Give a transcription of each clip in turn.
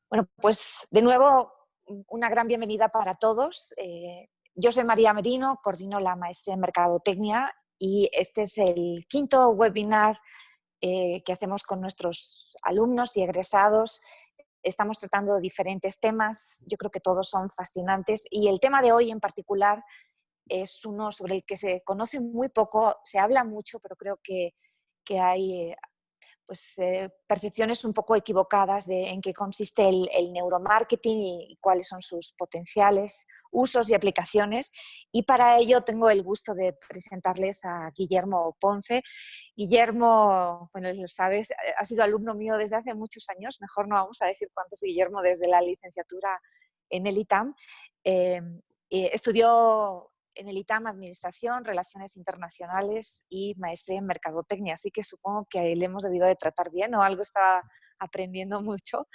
Bueno, pues de nuevo, una gran bienvenida para todos. Yo soy María Merino, coordino la maestría en Mercadotecnia y este es el quinto webinar que hacemos con nuestros alumnos y egresados. Estamos tratando diferentes temas, yo creo que todos son fascinantes y el tema de hoy en particular es uno sobre el que se conoce muy poco, se habla mucho, pero creo que hay percepciones un poco equivocadas de en qué consiste el neuromarketing y cuáles son sus potenciales usos y aplicaciones. Y para ello tengo el gusto de presentarles a Guillermo Ponce. Guillermo, bueno, lo sabes, ha sido alumno mío desde hace muchos años, mejor no vamos a decir cuántos, Guillermo, desde la licenciatura en el ITAM. Eh, Estudió en el ITAM Administración, Relaciones Internacionales y Maestría en Mercadotecnia, así que supongo que le hemos debido de tratar bien o algo estaba aprendiendo mucho,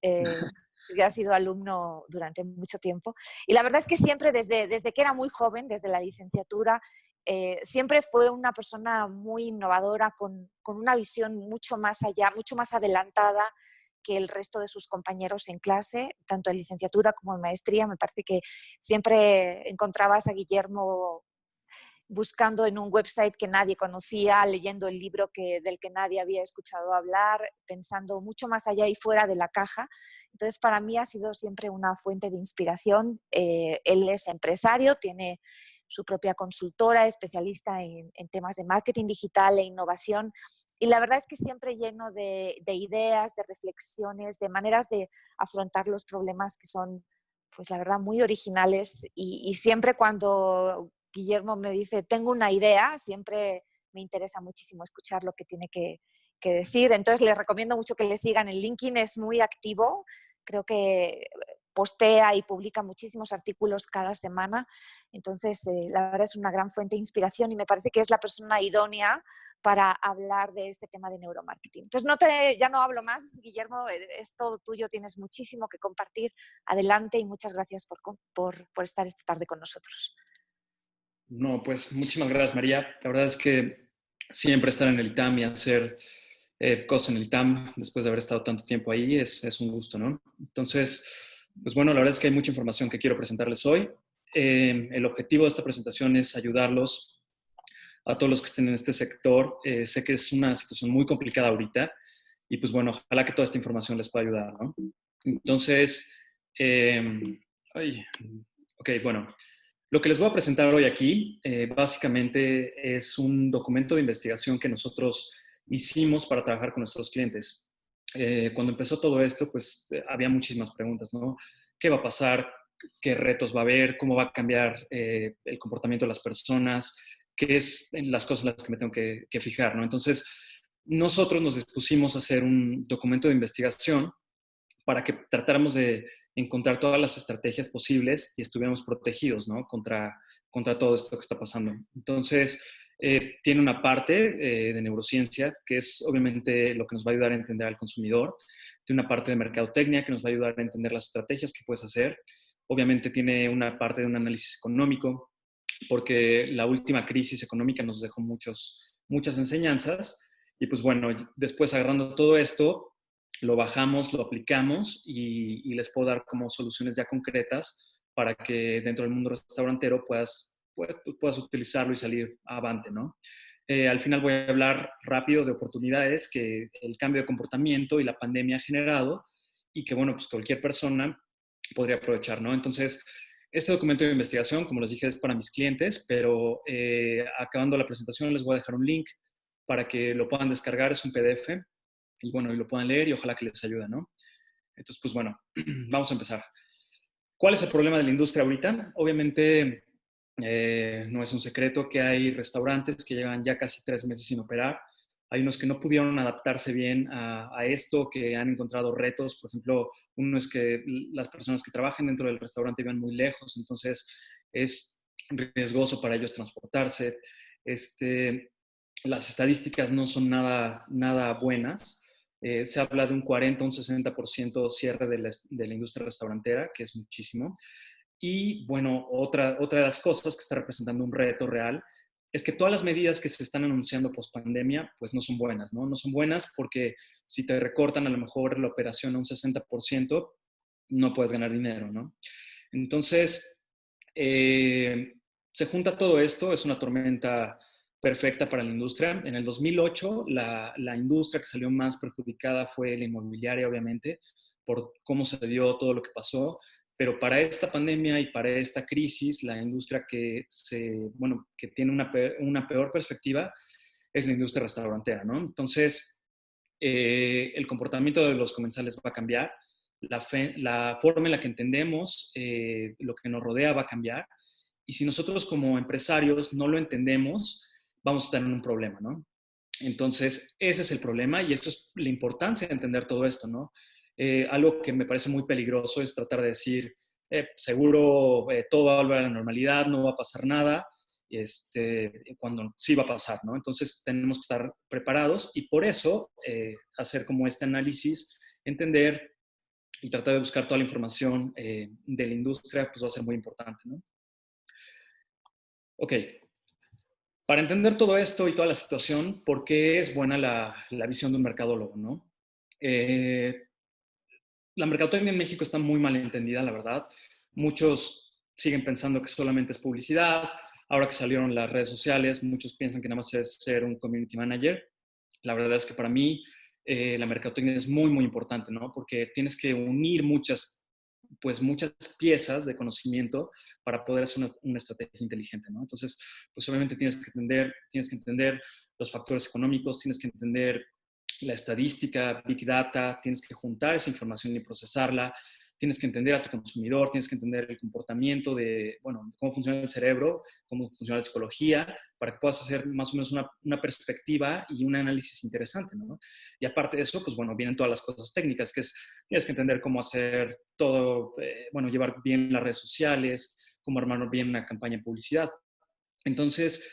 porque ha sido alumno durante mucho tiempo. Y la verdad es que siempre, desde que era muy joven, desde la licenciatura, siempre fue una persona muy innovadora, con una visión mucho más allá, mucho más adelantada que el resto de sus compañeros en clase, tanto en licenciatura como en maestría. Me parece que siempre encontrabas a Guillermo buscando en un website que nadie conocía, leyendo el libro del que nadie había escuchado hablar, pensando mucho más allá y fuera de la caja. Entonces, para mí ha sido siempre una fuente de inspiración. Él es empresario, tiene su propia consultora, especialista en temas de marketing digital e innovación. Y la verdad es que siempre lleno de ideas, de reflexiones, de maneras de afrontar los problemas que son, pues la verdad, muy originales. Y siempre cuando Guillermo me dice, tengo una idea, siempre me interesa muchísimo escuchar lo que tiene que decir. Entonces les recomiendo mucho que le sigan en LinkedIn, es muy activo, creo que postea y publica muchísimos artículos cada semana. Entonces, la verdad es una gran fuente de inspiración y me parece que es la persona idónea para hablar de este tema de neuromarketing. Entonces, ya no hablo más, Guillermo, es todo tuyo, tienes muchísimo que compartir. Adelante y muchas gracias por estar esta tarde con nosotros. No, pues muchísimas gracias, María. La verdad es que siempre estar en el ITAM y hacer cosas en el ITAM después de haber estado tanto tiempo ahí es un gusto, ¿no? Entonces, pues bueno, la verdad es que hay mucha información que quiero presentarles hoy. El objetivo de esta presentación es ayudarlos a todos los que estén en este sector. Sé que es una situación muy complicada ahorita y pues bueno, ojalá que toda esta información les pueda ayudar, ¿no? Entonces, ay, ok, bueno. Lo que les voy a presentar hoy aquí básicamente es un documento de investigación que nosotros hicimos para trabajar con nuestros clientes. Cuando empezó todo esto, pues había muchísimas preguntas, ¿no? ¿Qué va a pasar? ¿Qué retos va a haber? ¿Cómo va a cambiar el comportamiento de las personas? ¿Qué es en las cosas en las que me tengo que fijar, ¿no? Entonces, nosotros nos dispusimos a hacer un documento de investigación para que tratáramos de encontrar todas las estrategias posibles y estuviéramos protegidos, ¿no? contra todo esto que está pasando. Entonces, tiene una parte de neurociencia, que es obviamente lo que nos va a ayudar a entender al consumidor. Tiene una parte de mercadotecnia, que nos va a ayudar a entender las estrategias que puedes hacer. Obviamente tiene una parte de un análisis económico, porque la última crisis económica nos dejó muchas enseñanzas. Y pues bueno, después agarrando todo esto, lo bajamos, lo aplicamos y les puedo dar como soluciones ya concretas para que dentro del mundo restaurantero puedas utilizarlo y salir avante, ¿no? Al final voy a hablar rápido de oportunidades que el cambio de comportamiento y la pandemia ha generado y que, bueno, pues cualquier persona podría aprovechar, ¿no? Entonces, este documento de investigación, como les dije, es para mis clientes, pero acabando la presentación les voy a dejar un link para que lo puedan descargar, es un PDF, y bueno, y lo puedan leer y ojalá que les ayude, ¿no? Entonces, pues bueno, vamos a empezar. ¿Cuál es el problema de la industria ahorita? Obviamente, no es un secreto que hay restaurantes que llevan ya casi 3 meses sin operar. Hay unos que no pudieron adaptarse bien a esto, que han encontrado retos. Por ejemplo, uno es que las personas que trabajan dentro del restaurante viven muy lejos, entonces es riesgoso para ellos transportarse. Las estadísticas no son nada buenas. Se habla de un 40, un 60% cierre de la industria restaurantera, que es muchísimo. Y bueno, otra de las cosas que está representando un reto real es que todas las medidas que se están anunciando post pandemia, pues no son buenas, ¿no? No son buenas porque si te recortan a lo mejor la operación a un 60%, no puedes ganar dinero, ¿no? Entonces, se junta todo esto, es una tormenta perfecta para la industria. En el 2008, la industria que salió más perjudicada fue la inmobiliaria, obviamente, por cómo se dio todo lo que pasó. Pero para esta pandemia y para esta crisis, la industria que tiene una peor perspectiva es la industria restaurantera, ¿no? Entonces, el comportamiento de los comensales va a cambiar, la forma en la que entendemos lo que nos rodea va a cambiar, y si nosotros como empresarios no lo entendemos, vamos a estar en un problema, ¿no? Entonces, ese es el problema y esto es la importancia de entender todo esto, ¿no? Algo que me parece muy peligroso es tratar de decir, seguro todo va a volver a la normalidad, no va a pasar nada, cuando sí va a pasar, ¿no? Entonces tenemos que estar preparados y por eso hacer como este análisis, entender y tratar de buscar toda la información de la industria, pues va a ser muy importante, ¿no? Ok, para entender todo esto y toda la situación, ¿por qué es buena la visión de un mercadólogo, no? La mercadotecnia en México está muy mal entendida, la verdad. Muchos siguen pensando que solamente es publicidad. Ahora que salieron las redes sociales, muchos piensan que nada más es ser un community manager. La verdad es que para mí la mercadotecnia es muy, muy importante, ¿no? Porque tienes que unir muchas piezas de conocimiento para poder hacer una estrategia inteligente, ¿no? Entonces, pues obviamente tienes que entender los factores económicos, tienes que entender la estadística, Big Data, tienes que juntar esa información y procesarla, tienes que entender a tu consumidor, tienes que entender el comportamiento cómo funciona el cerebro, cómo funciona la psicología, para que puedas hacer más o menos una perspectiva y un análisis interesante, ¿no? Y aparte de eso, pues bueno, vienen todas las cosas técnicas, tienes que entender cómo hacer todo, llevar bien las redes sociales, cómo armar bien una campaña de publicidad. Entonces,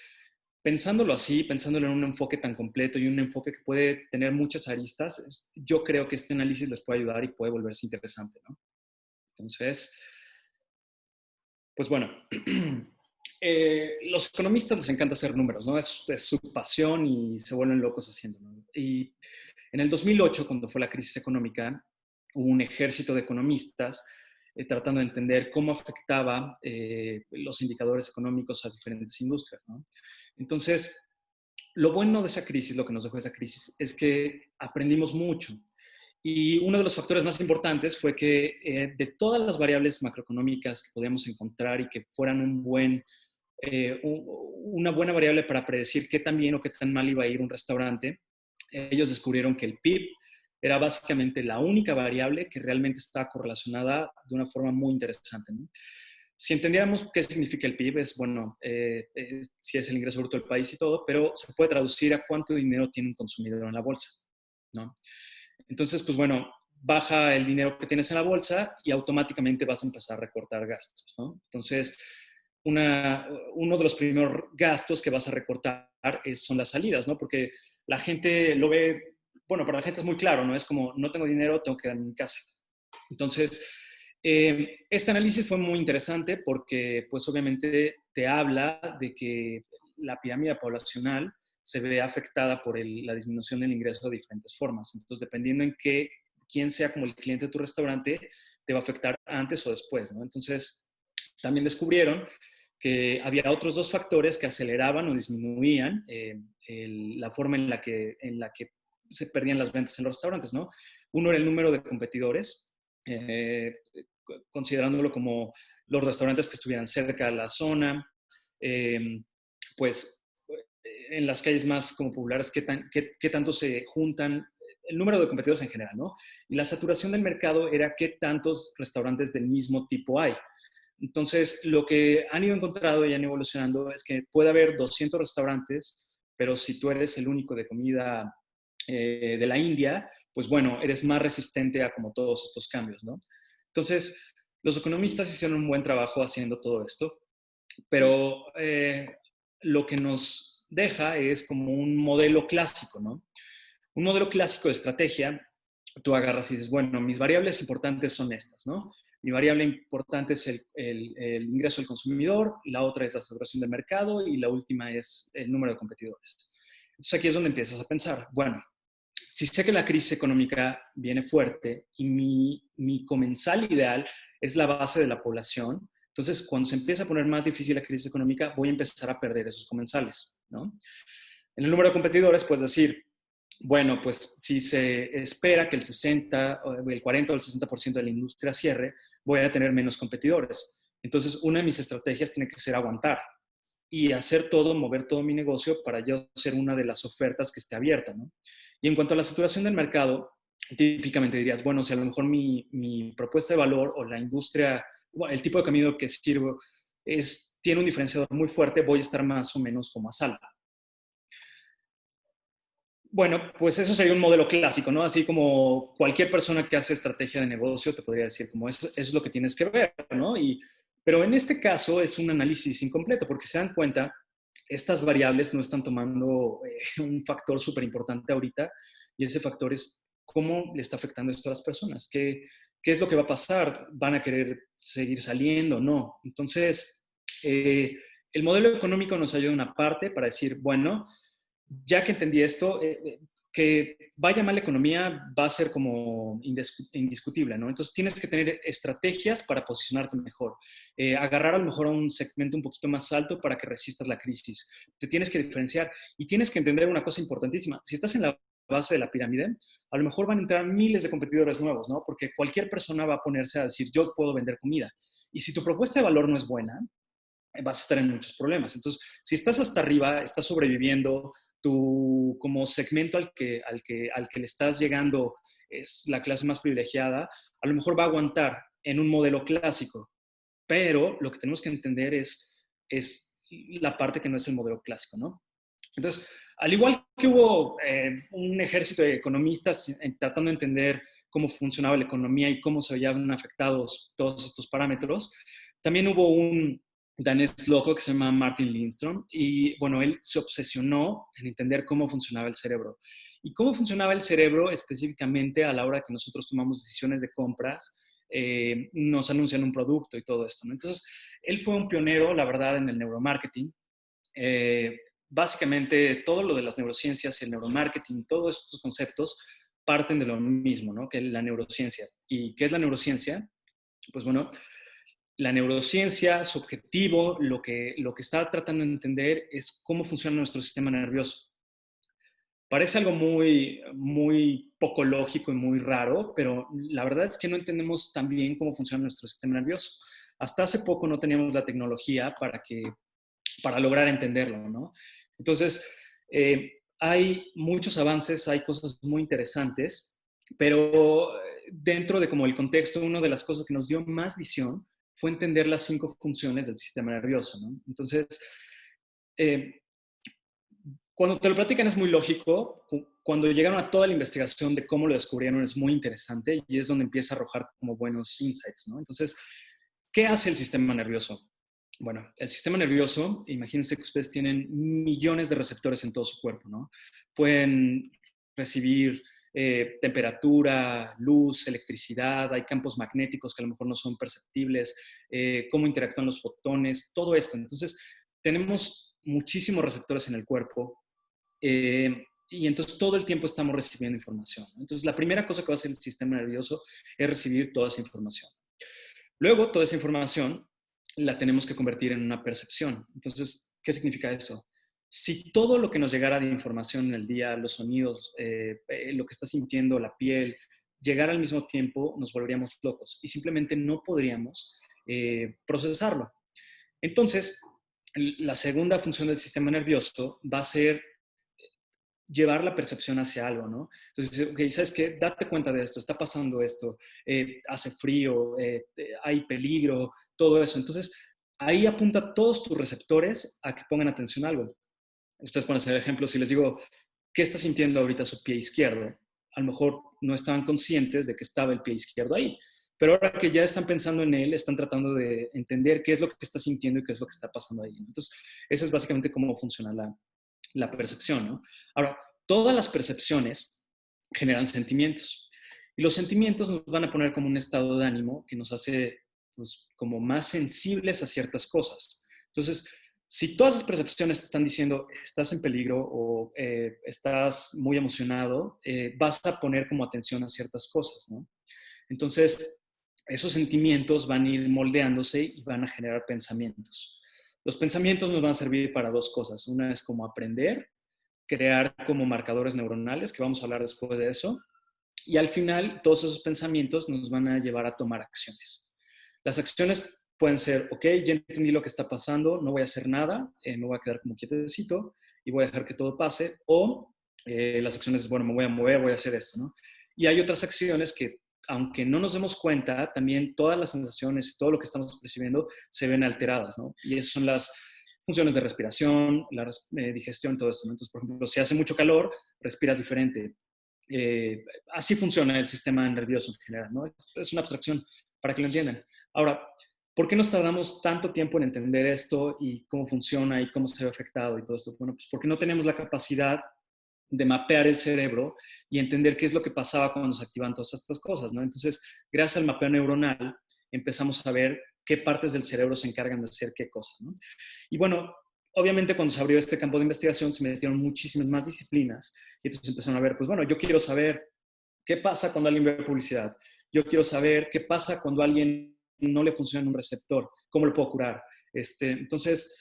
pensándolo así, pensándolo en un enfoque tan completo y un enfoque que puede tener muchas aristas, yo creo que este análisis les puede ayudar y puede volverse interesante, ¿no? Entonces, pues bueno, los economistas les encanta hacer números, ¿no? Es su pasión y se vuelven locos haciéndolo, ¿no? Y en el 2008, cuando fue la crisis económica, hubo un ejército de economistas tratando de entender cómo afectaba los indicadores económicos a diferentes industrias, ¿no? Entonces, lo bueno de esa crisis, lo que nos dejó esa crisis, es que aprendimos mucho. Y uno de los factores más importantes fue que de todas las variables macroeconómicas que podíamos encontrar y que fueran una buena variable para predecir qué tan bien o qué tan mal iba a ir un restaurante, ellos descubrieron que el PIB era básicamente la única variable que realmente está correlacionada de una forma muy interesante, ¿no? Si entendiéramos qué significa el PIB, si es el ingreso bruto del país y todo, pero se puede traducir a cuánto dinero tiene un consumidor en la bolsa, ¿no? Entonces, pues bueno, baja el dinero que tienes en la bolsa y automáticamente vas a empezar a recortar gastos, ¿no? Entonces, uno de los primeros gastos que vas a recortar son las salidas, ¿no? Porque la gente lo ve, bueno, para la gente es muy claro, ¿no? Es como, no tengo dinero, tengo que quedarme en mi casa. Entonces, este análisis fue muy interesante porque, pues obviamente, te habla de que la pirámide poblacional se ve afectada por la disminución del ingreso de diferentes formas. Entonces, dependiendo quién sea como el cliente de tu restaurante, te va a afectar antes o después, ¿no? Entonces, también descubrieron que había otros dos factores que aceleraban o disminuían la forma en la que se perdían las ventas en los restaurantes, ¿no? Uno era el número de competidores, considerándolo como los restaurantes que estuvieran cerca de la zona, pues en las calles más como populares, qué tanto se juntan, el número de competidores en general, ¿no? Y la saturación del mercado era qué tantos restaurantes del mismo tipo hay. Entonces, lo que han ido encontrando y han evolucionando es que puede haber 200 restaurantes, pero si tú eres el único de comida de la India, pues bueno, eres más resistente a como todos estos cambios, ¿no? Entonces, los economistas hicieron un buen trabajo haciendo todo esto, pero lo que nos deja es como un modelo clásico, ¿no? Un modelo clásico de estrategia, tú agarras y dices, bueno, mis variables importantes son estas, ¿no? Mi variable importante es el ingreso del consumidor, la otra es la saturación del mercado y la última es el número de competidores. Entonces aquí es donde empiezas a pensar, bueno, si sé que la crisis económica viene fuerte y mi comensal ideal es la base de la población, entonces cuando se empieza a poner más difícil la crisis económica, voy a empezar a perder esos comensales, ¿no? En el número de competidores, puedes decir, bueno, pues si se espera que el 60, el 40 o el 60% de la industria cierre, voy a tener menos competidores. Entonces, una de mis estrategias tiene que ser aguantar y hacer todo, mover todo mi negocio para yo ser una de las ofertas que esté abierta, ¿no? Y en cuanto a la saturación del mercado, típicamente dirías, bueno, si a lo mejor mi propuesta de valor o la industria, bueno, el tipo de camino que sirvo tiene un diferenciador muy fuerte, voy a estar más o menos como a salvo. Bueno, pues eso sería un modelo clásico, ¿no? Así como cualquier persona que hace estrategia de negocio te podría decir, como eso es lo que tienes que ver, ¿no? Pero en este caso es un análisis incompleto, porque se dan cuenta, estas variables no están tomando un factor súper importante ahorita, y ese factor es cómo le está afectando esto a las personas, qué es lo que va a pasar, van a querer seguir saliendo, no. Entonces, el modelo económico nos ayuda una parte para decir, bueno, ya que entendí esto, que vaya mal la economía va a ser como indiscutible, ¿no? Entonces tienes que tener estrategias para posicionarte mejor, agarrar a lo mejor a un segmento un poquito más alto para que resistas la crisis. Te tienes que diferenciar y tienes que entender una cosa importantísima. Si estás en la base de la pirámide, a lo mejor van a entrar miles de competidores nuevos, ¿no? Porque cualquier persona va a ponerse a decir, yo puedo vender comida. Y si tu propuesta de valor no es buena, vas a estar en muchos problemas. Entonces, si estás hasta arriba, estás sobreviviendo, tu como segmento al que le estás llegando es la clase más privilegiada, a lo mejor va a aguantar en un modelo clásico, pero lo que tenemos que entender es la parte que no es el modelo clásico, ¿no? Entonces, al igual que hubo un ejército de economistas tratando de entender cómo funcionaba la economía y cómo se habían afectados todos estos parámetros, también hubo un danés loco que se llama Martin Lindstrom y, bueno, él se obsesionó en entender cómo funcionaba el cerebro. Y cómo funcionaba el cerebro específicamente a la hora que nosotros tomamos decisiones de compras, nos anuncian un producto y todo esto, ¿no? Entonces, él fue un pionero, la verdad, en el neuromarketing. Eh, Básicamente todo lo de las neurociencias y el neuromarketing, todos estos conceptos parten de lo mismo, ¿no? Que es la neurociencia. ¿Y qué es la neurociencia? Pues bueno, la neurociencia, su objetivo, lo que está tratando de entender es cómo funciona nuestro sistema nervioso. Parece algo muy, muy poco lógico y muy raro, pero la verdad es que no entendemos tan bien cómo funciona nuestro sistema nervioso. Hasta hace poco no teníamos la tecnología para lograr entenderlo, ¿no? Entonces, hay muchos avances, hay cosas muy interesantes, pero dentro de como el contexto, una de las cosas que nos dio más visión fue entender las 5 funciones del sistema nervioso, ¿no? Entonces, eh, cuando te lo platican es muy lógico, cuando llegaron a toda la investigación de cómo lo descubrieron es muy interesante y es donde empieza a arrojar como buenos insights, ¿no? Entonces, ¿qué hace el sistema nervioso? Bueno, el sistema nervioso, imagínense que ustedes tienen millones de receptores en todo su cuerpo, ¿no? Pueden recibir temperatura, luz, electricidad, hay campos magnéticos que a lo mejor no son perceptibles, cómo interactúan los fotones, todo esto. Entonces, tenemos muchísimos receptores en el cuerpo y entonces todo el tiempo estamos recibiendo información. Entonces, la primera cosa que va a hacer el sistema nervioso es recibir toda esa información. Luego, toda esa información la tenemos que convertir en una percepción. Entonces, ¿qué significa eso? Si todo lo que nos llegara de información en el día, los sonidos, lo que está sintiendo la piel, llegara al mismo tiempo, nos volveríamos locos y simplemente no podríamos procesarlo. Entonces, la segunda función del sistema nervioso va a ser llevar la percepción hacia algo, ¿no? Entonces, ok, ¿sabes qué? Date cuenta de esto, está pasando esto, hace frío, hay peligro, todo eso. Entonces, ahí apunta todos tus receptores a que pongan atención a algo. Ustedes pueden hacer ejemplos, si les digo, ¿qué está sintiendo ahorita su pie izquierdo? A lo mejor no estaban conscientes de que estaba el pie izquierdo ahí, pero ahora que ya están pensando en él, están tratando de entender qué es lo que está sintiendo y qué es lo que está pasando ahí. Entonces, eso es básicamente cómo funciona la percepción, ¿no? Ahora, todas las percepciones generan sentimientos y los sentimientos nos van a poner como un estado de ánimo que nos hace pues, como más sensibles a ciertas cosas. Entonces, Si todas esas percepciones te están diciendo estás en peligro o estás muy emocionado, vas a poner como atención a ciertas cosas, ¿no? Entonces, esos sentimientos van a ir moldeándose y van a generar pensamientos. Los pensamientos nos van a servir para dos cosas. Una es como aprender, crear como marcadores neuronales, que vamos a hablar después de eso. Y al final, todos esos pensamientos nos van a llevar a tomar acciones. Las acciones pueden ser, ok, ya entendí lo que está pasando, no voy a hacer nada, me voy a quedar como quietecito y voy a dejar que todo pase. O las acciones, bueno, me voy a mover, voy a hacer esto, ¿no? Y hay otras acciones que, aunque no nos demos cuenta, también todas las sensaciones y todo lo que estamos percibiendo se ven alteradas, ¿no? Y esas son las funciones de respiración, la digestión, todo esto, ¿no? Entonces, por ejemplo, si hace mucho calor, respiras diferente. Así funciona el sistema nervioso en general, ¿no? Es una abstracción para que lo entiendan. Ahora, ¿por qué nos tardamos tanto tiempo en entender esto y cómo funciona y cómo se ve afectado y todo esto? Bueno, pues porque no tenemos la capacidad de mapear el cerebro y entender qué es lo que pasaba cuando se activan todas estas cosas, ¿no? Entonces, gracias al mapeo neuronal, empezamos a ver qué partes del cerebro se encargan de hacer qué cosa, ¿no? Y bueno, obviamente cuando se abrió este campo de investigación se metieron muchísimas más disciplinas y entonces empezaron a ver, pues bueno, yo quiero saber qué pasa cuando alguien ve publicidad, yo quiero saber qué pasa cuando a alguien no le funciona un receptor, cómo lo puedo curar. Entonces,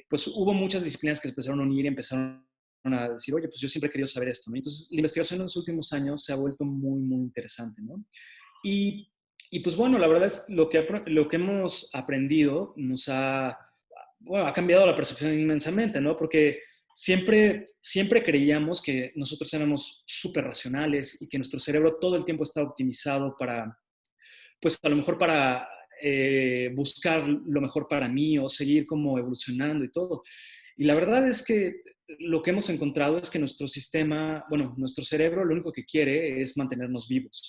pues hubo muchas disciplinas que se empezaron a unir y empezaron a decir, oye, pues yo siempre he querido saber esto, ¿no? Entonces, la investigación en los últimos años se ha vuelto muy, muy interesante, ¿no? Y, y pues bueno, la verdad es lo que hemos aprendido nos ha, bueno, ha cambiado la percepción inmensamente, ¿no? Porque siempre creíamos que nosotros éramos súper racionales y que nuestro cerebro todo el tiempo está optimizado para, pues a lo mejor para buscar lo mejor para mí o seguir como evolucionando y todo. Y la verdad es que lo que hemos encontrado es que nuestro sistema, bueno, nuestro cerebro lo único que quiere es mantenernos vivos.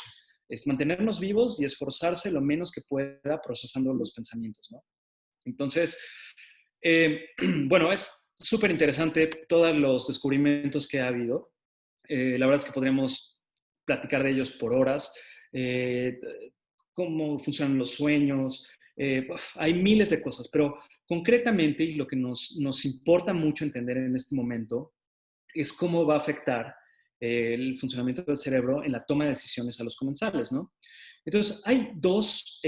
Es mantenernos vivos y esforzarse lo menos que pueda procesando los pensamientos, ¿no? Entonces, bueno, es súper interesante todos los descubrimientos que ha habido. La verdad es que podríamos platicar de ellos por horas. Eh, Cómo funcionan los sueños. Hay miles de cosas, pero concretamente, y lo que nos importa mucho entender en este momento, es cómo va a afectar el funcionamiento del cerebro en la toma de decisiones a los comensales, ¿no? Entonces, hay dos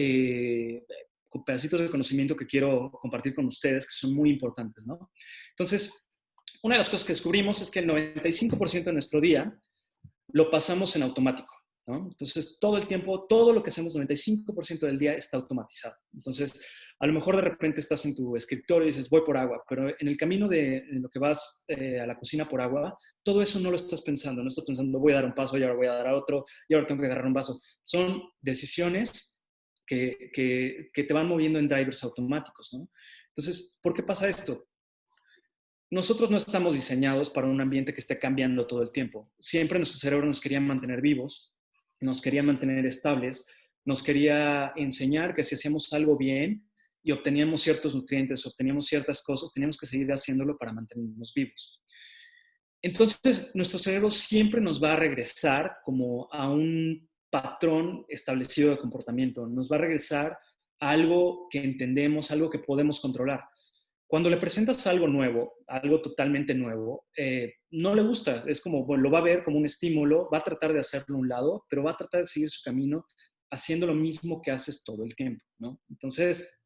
pedacitos de conocimiento que quiero compartir con ustedes que son muy importantes, ¿no? Entonces, una de las cosas que descubrimos es que el 95% de nuestro día lo pasamos en automático, ¿no? Entonces, todo el tiempo, todo lo que hacemos, 95% del día está automatizado. Entonces, a lo mejor de repente estás en tu escritorio y dices, voy por agua, pero en el camino de lo que vas a la cocina por agua, todo eso no lo estás pensando, no estás pensando, voy a dar un paso y ahora voy a dar a otro y ahora tengo que agarrar un vaso. Son decisiones que te van moviendo en drivers automáticos, ¿no? Entonces, ¿por qué pasa esto? Nosotros no estamos diseñados para un ambiente que esté cambiando todo el tiempo. Siempre nuestro cerebro nos quería mantener vivos, nos quería mantener estables, nos quería enseñar que si hacíamos algo bien y obteníamos ciertos nutrientes, obteníamos ciertas cosas, teníamos que seguir haciéndolo para mantenernos vivos. Entonces, nuestro cerebro siempre nos va a regresar como a un patrón establecido de comportamiento, nos va a regresar a algo que entendemos, algo que podemos controlar. Cuando le presentas algo nuevo, algo totalmente nuevo, no le gusta. Es como, bueno, lo va a ver como un estímulo, va a tratar de hacerlo a un lado, pero va a tratar de seguir su camino haciendo lo mismo que haces todo el tiempo, ¿no? Entonces,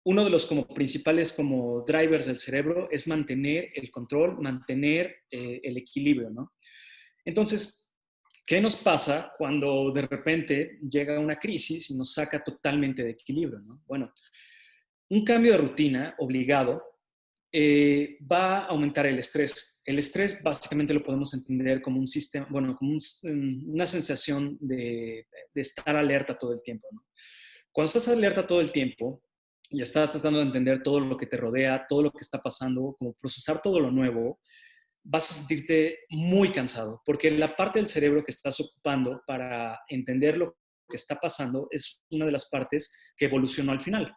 uno de los como principales como drivers del cerebro es mantener el control, mantener el equilibrio, ¿no? Entonces, ¿qué nos pasa cuando de repente llega una crisis y nos saca totalmente de equilibrio, ¿no? Bueno, un cambio de rutina obligado va a aumentar el estrés. El estrés básicamente lo podemos entender como un sistema, bueno, como una sensación de estar alerta todo el tiempo, ¿no? Cuando estás alerta todo el tiempo y estás tratando de entender todo lo que te rodea, todo lo que está pasando, como procesar todo lo nuevo, vas a sentirte muy cansado, porque la parte del cerebro que estás ocupando para entender lo que está pasando es una de las partes que evolucionó al final.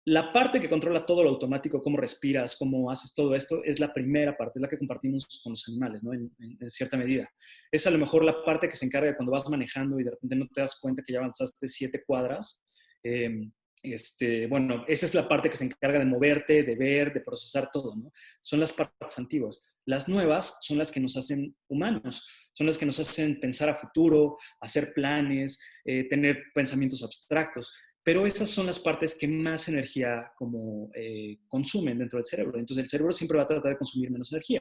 La parte que controla todo lo automático, cómo respiras, cómo haces todo esto, es la primera parte, es la que compartimos con los animales, ¿no? En cierta medida. Es a lo mejor la parte que se encarga de cuando vas manejando y de repente no te das cuenta que ya avanzaste 7 cuadras. bueno, esa es la parte que se encarga de moverte, de ver, de procesar todo, ¿no? Son las partes antiguas. Las nuevas son las que nos hacen humanos, son las que nos hacen pensar a futuro, hacer planes, tener pensamientos abstractos, pero esas son las partes que más energía como consumen dentro del cerebro. Entonces el cerebro siempre va a tratar de consumir menos energía.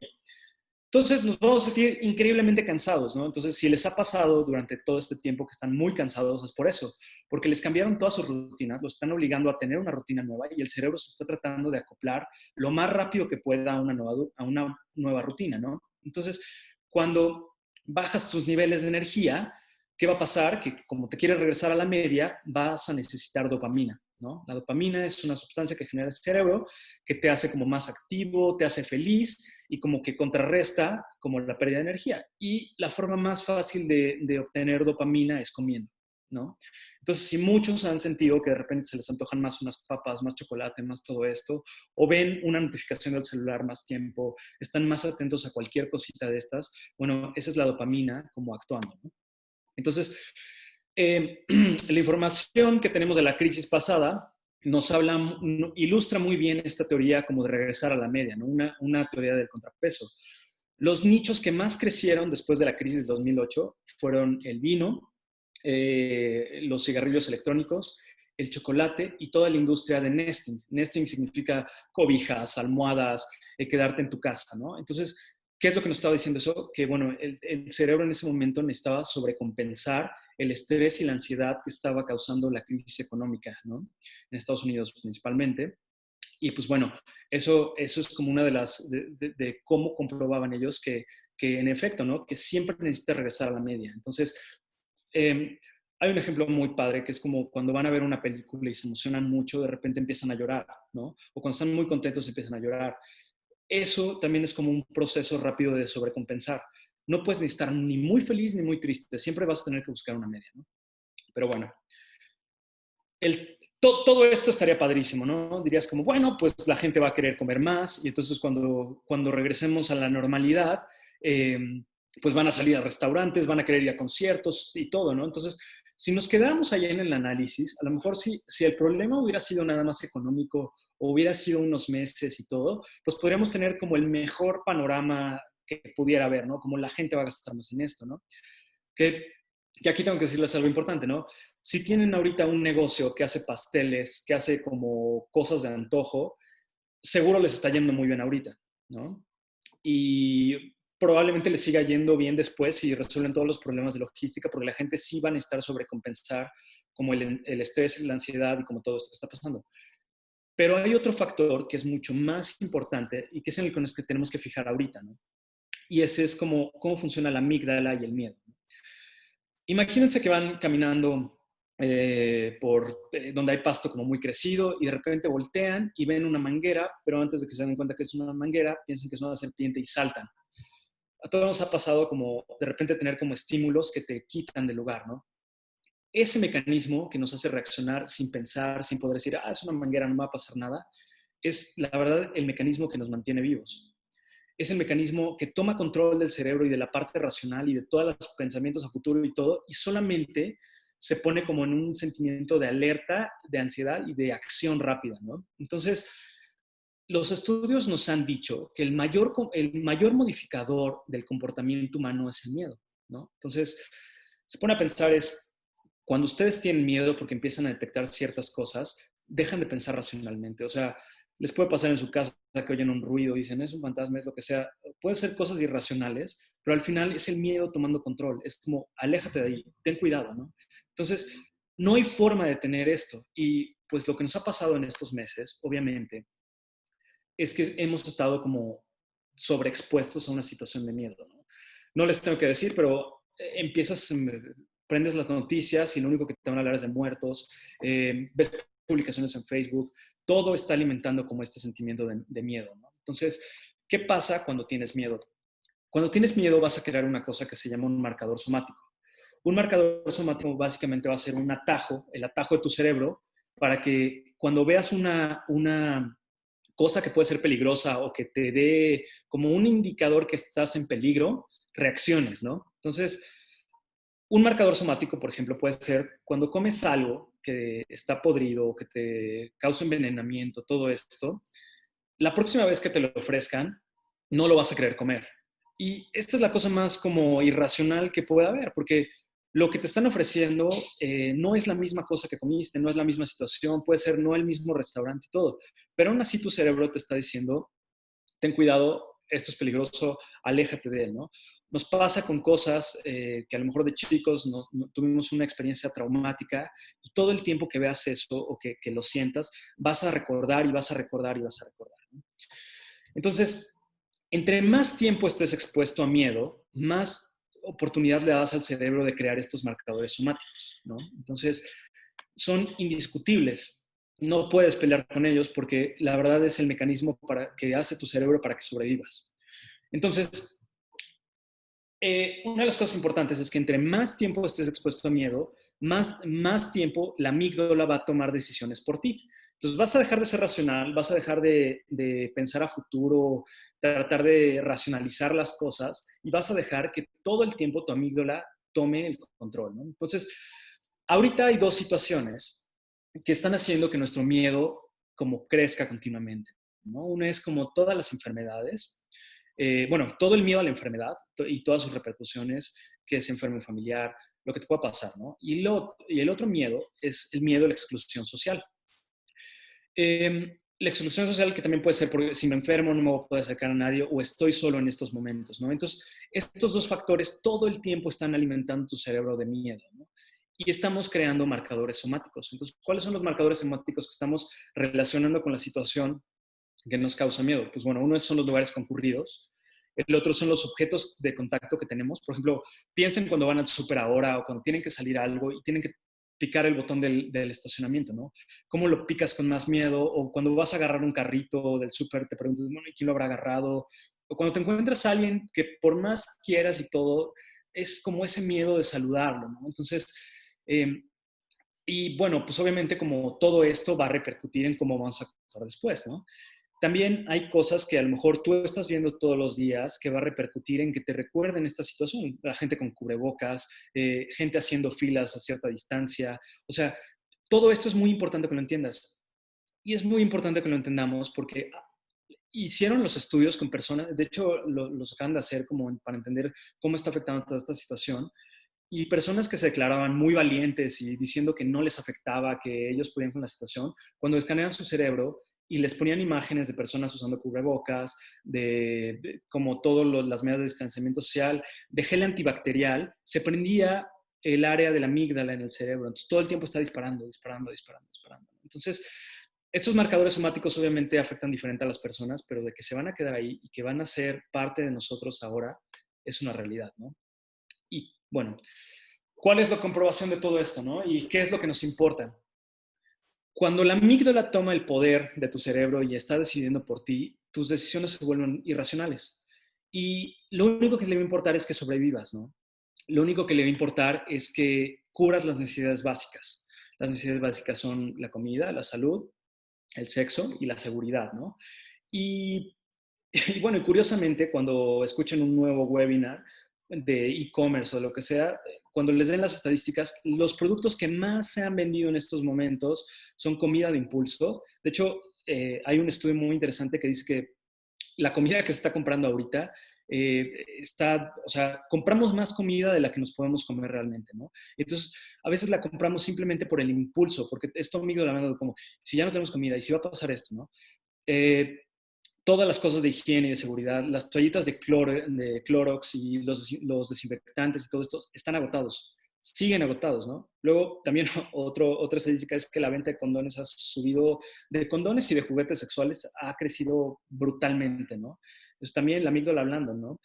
Entonces nos vamos a sentir increíblemente cansados, ¿no? Entonces, si les ha pasado durante todo este tiempo que están muy cansados, es por eso, porque les cambiaron todas sus rutinas, los están obligando a tener una rutina nueva y el cerebro se está tratando de acoplar lo más rápido que pueda a una nueva rutina, ¿no? Entonces, cuando bajas tus niveles de energía, ¿qué va a pasar? Que como te quieres regresar a la media, vas a necesitar dopamina, ¿no? La dopamina es una sustancia que genera el cerebro que te hace como más activo, te hace feliz y como que contrarresta como la pérdida de energía. Y la forma más fácil de obtener dopamina es comiendo, ¿no? Entonces, si muchos han sentido que de repente se les antojan más unas papas, más chocolate, más todo esto, o ven una notificación del celular más tiempo, están más atentos a cualquier cosita de estas, bueno, esa es la dopamina como actuando, ¿no? Entonces, la información que tenemos de la crisis pasada nos habla, ilustra muy bien esta teoría como de regresar a la media, ¿no? Una teoría del contrapeso. Los nichos que más crecieron después de la crisis del 2008 fueron el vino, los cigarrillos electrónicos, el chocolate y toda la industria de nesting. Nesting significa cobijas, almohadas, quedarte en tu casa, ¿no? Entonces, ¿qué es lo que nos estaba diciendo eso? Que, bueno, el cerebro en ese momento necesitaba sobrecompensar el estrés y la ansiedad que estaba causando la crisis económica, ¿no? En Estados Unidos principalmente. Y pues bueno, eso es como una de las, de cómo comprobaban ellos que en efecto, ¿no? Que siempre necesita regresar a la media. Entonces, hay un ejemplo muy padre que es como cuando van a ver una película y se emocionan mucho, de repente empiezan a llorar, ¿no? O cuando están muy contentos empiezan a llorar. Eso también es como un proceso rápido de sobrecompensar. No puedes ni estar ni muy feliz ni muy triste, siempre vas a tener que buscar una media, ¿no? Pero bueno, todo esto estaría padrísimo, ¿no? Dirías como, bueno, pues la gente va a querer comer más y entonces cuando regresemos a la normalidad, eh, pues van a salir a restaurantes, van a querer ir a conciertos y todo, ¿no? Entonces, si nos quedamos allá en el análisis, a lo mejor si el problema hubiera sido nada más económico o hubiera sido unos meses y todo, pues podríamos tener como el mejor panorama que pudiera haber, ¿no? Como la gente va a gastar más en esto, ¿no? Que aquí tengo que decirles algo importante, ¿no? Si tienen ahorita un negocio que hace pasteles, que hace como cosas de antojo, seguro les está yendo muy bien ahorita, ¿no? Y probablemente les siga yendo bien después si resuelven todos los problemas de logística, porque la gente sí va a necesitar sobrecompensar como el estrés, la ansiedad y como todo esto que está pasando. Pero hay otro factor que es mucho más importante y que es en el que nos tenemos que fijar ahorita, ¿no? Y ese es cómo funciona la amígdala y el miedo. Imagínense que van caminando por donde hay pasto como muy crecido y de repente voltean y ven una manguera, pero antes de que se den cuenta que es una manguera, piensan que es una serpiente y saltan. A todos nos ha pasado como de repente tener como estímulos que te quitan del lugar, ¿no? Ese mecanismo que nos hace reaccionar sin pensar, sin poder decir, es una manguera, no me va a pasar nada, es la verdad el mecanismo que nos mantiene vivos. Es el mecanismo que toma control del cerebro y de la parte racional y de todos los pensamientos a futuro y todo, y solamente se pone como en un sentimiento de alerta, de ansiedad y de acción rápida, ¿no? Entonces, los estudios nos han dicho que el mayor modificador del comportamiento humano es el miedo, ¿no? Entonces, se pone a pensar cuando ustedes tienen miedo porque empiezan a detectar ciertas cosas, dejan de pensar racionalmente. O sea, les puede pasar en su casa que oyen un ruido, dicen, es un fantasma, es lo que sea. Puede ser cosas irracionales, pero al final es el miedo tomando control. Es como, aléjate de ahí, ten cuidado, ¿no? Entonces, no hay forma de tener esto. Y pues lo que nos ha pasado en estos meses, obviamente, es que hemos estado como sobreexpuestos a una situación de miedo, ¿no? No les tengo que decir, pero prendes las noticias y lo único que te van a hablar es de muertos, ves publicaciones en Facebook, todo está alimentando como este sentimiento de miedo, ¿no? Entonces, ¿qué pasa cuando tienes miedo? Cuando tienes miedo vas a crear una cosa que se llama un marcador somático. Un marcador somático básicamente va a ser un atajo, el atajo de tu cerebro, para que cuando veas una cosa que puede ser peligrosa o que te dé como un indicador que estás en peligro, reacciones, ¿no? Entonces, un marcador somático, por ejemplo, puede ser cuando comes algo que está podrido, que te causa envenenamiento, todo esto, la próxima vez que te lo ofrezcan, no lo vas a querer comer. Y esta es la cosa más como irracional que puede haber, porque lo que te están ofreciendo no es la misma cosa que comiste, no es la misma situación, puede ser no el mismo restaurante y todo, pero aún así tu cerebro te está diciendo, ten cuidado, esto es peligroso, aléjate de él, ¿no? Nos pasa con cosas que a lo mejor de chicos tuvimos una experiencia traumática y todo el tiempo que veas eso o que lo sientas, vas a recordar y vas a recordar y vas a recordar, ¿no? Entonces, entre más tiempo estés expuesto a miedo, más oportunidad le das al cerebro de crear estos marcadores somáticos, ¿no? Entonces, son indiscutibles. No puedes pelear con ellos porque la verdad es el mecanismo que hace tu cerebro para que sobrevivas. Entonces, una de las cosas importantes es que entre más tiempo estés expuesto a miedo, más tiempo la amígdala va a tomar decisiones por ti. Entonces vas a dejar de ser racional, vas a dejar de pensar a futuro, tratar de racionalizar las cosas y vas a dejar que todo el tiempo tu amígdala tome el control, ¿no? Entonces, ahorita hay dos situaciones que están haciendo que nuestro miedo como crezca continuamente, ¿no? Una es como todas las enfermedades, bueno, todo el miedo a la enfermedad y todas sus repercusiones, que es enfermo familiar, lo que te pueda pasar, ¿no? Y el otro miedo es el miedo a la exclusión social. La exclusión social que también puede ser porque si me enfermo no me voy a poder acercar a nadie o estoy solo en estos momentos, ¿no? Entonces, estos dos factores todo el tiempo están alimentando tu cerebro de miedo, ¿no? Y estamos creando marcadores somáticos. Entonces, ¿cuáles son los marcadores somáticos que estamos relacionando con la situación que nos causa miedo? Pues bueno, uno son los lugares concurridos, el otro son los objetos de contacto que tenemos. Por ejemplo, piensen cuando van al súper ahora o cuando tienen que salir a algo y tienen que picar el botón del estacionamiento, ¿no? ¿Cómo lo picas con más miedo? O cuando vas a agarrar un carrito del súper, te preguntas, bueno, ¿quién lo habrá agarrado? O cuando te encuentras a alguien que por más quieras y todo, es como ese miedo de saludarlo, ¿no? Entonces, y bueno, pues obviamente como todo esto va a repercutir en cómo vamos a actuar después, ¿no? También hay cosas que a lo mejor tú estás viendo todos los días que va a repercutir en que te recuerden esta situación. La gente con cubrebocas, gente haciendo filas a cierta distancia. O sea, todo esto es muy importante que lo entiendas. Y es muy importante que lo entendamos porque hicieron los estudios con personas, de hecho los acaban de hacer como para entender cómo está afectando toda esta situación. Y personas que se declaraban muy valientes y diciendo que no les afectaba, que ellos podían con la situación, cuando escanean su cerebro y les ponían imágenes de personas usando cubrebocas, como todas las medidas de distanciamiento social, de gel antibacterial, se prendía el área de la amígdala en el cerebro. Entonces todo el tiempo está disparando, disparando, disparando, disparando. Entonces, estos marcadores somáticos obviamente afectan diferente a las personas, pero de que se van a quedar ahí y que van a ser parte de nosotros ahora, es una realidad, ¿no? Y bueno, ¿cuál es la comprobación de todo esto, no? ¿Y qué es lo que nos importa? Cuando la amígdala toma el poder de tu cerebro y está decidiendo por ti, tus decisiones se vuelven irracionales. Y lo único que le va a importar es que sobrevivas, ¿no? Lo único que le va a importar es que cubras las necesidades básicas. Las necesidades básicas son la comida, la salud, el sexo y la seguridad, ¿no? Y, y bueno, y curiosamente, cuando escuchen un nuevo webinar de e-commerce o lo que sea, cuando les den las estadísticas, los productos que más se han vendido en estos momentos son comida de impulso. De hecho, hay un estudio muy interesante que dice que la comida que se está comprando ahorita o sea, compramos más comida de la que nos podemos comer realmente, ¿no? Entonces, a veces la compramos simplemente por el impulso, porque esto amigo de la mano como, si ya no tenemos comida y si va a pasar esto, ¿no? Eh, Todas las cosas de higiene y de seguridad, las toallitas de Clorox y los desinfectantes y todo esto están agotados, siguen agotados, ¿no? Luego también otra estadística es que la venta de condones ha subido, de condones y de juguetes sexuales ha crecido brutalmente, ¿no? Es también la amígdala hablando, ¿no?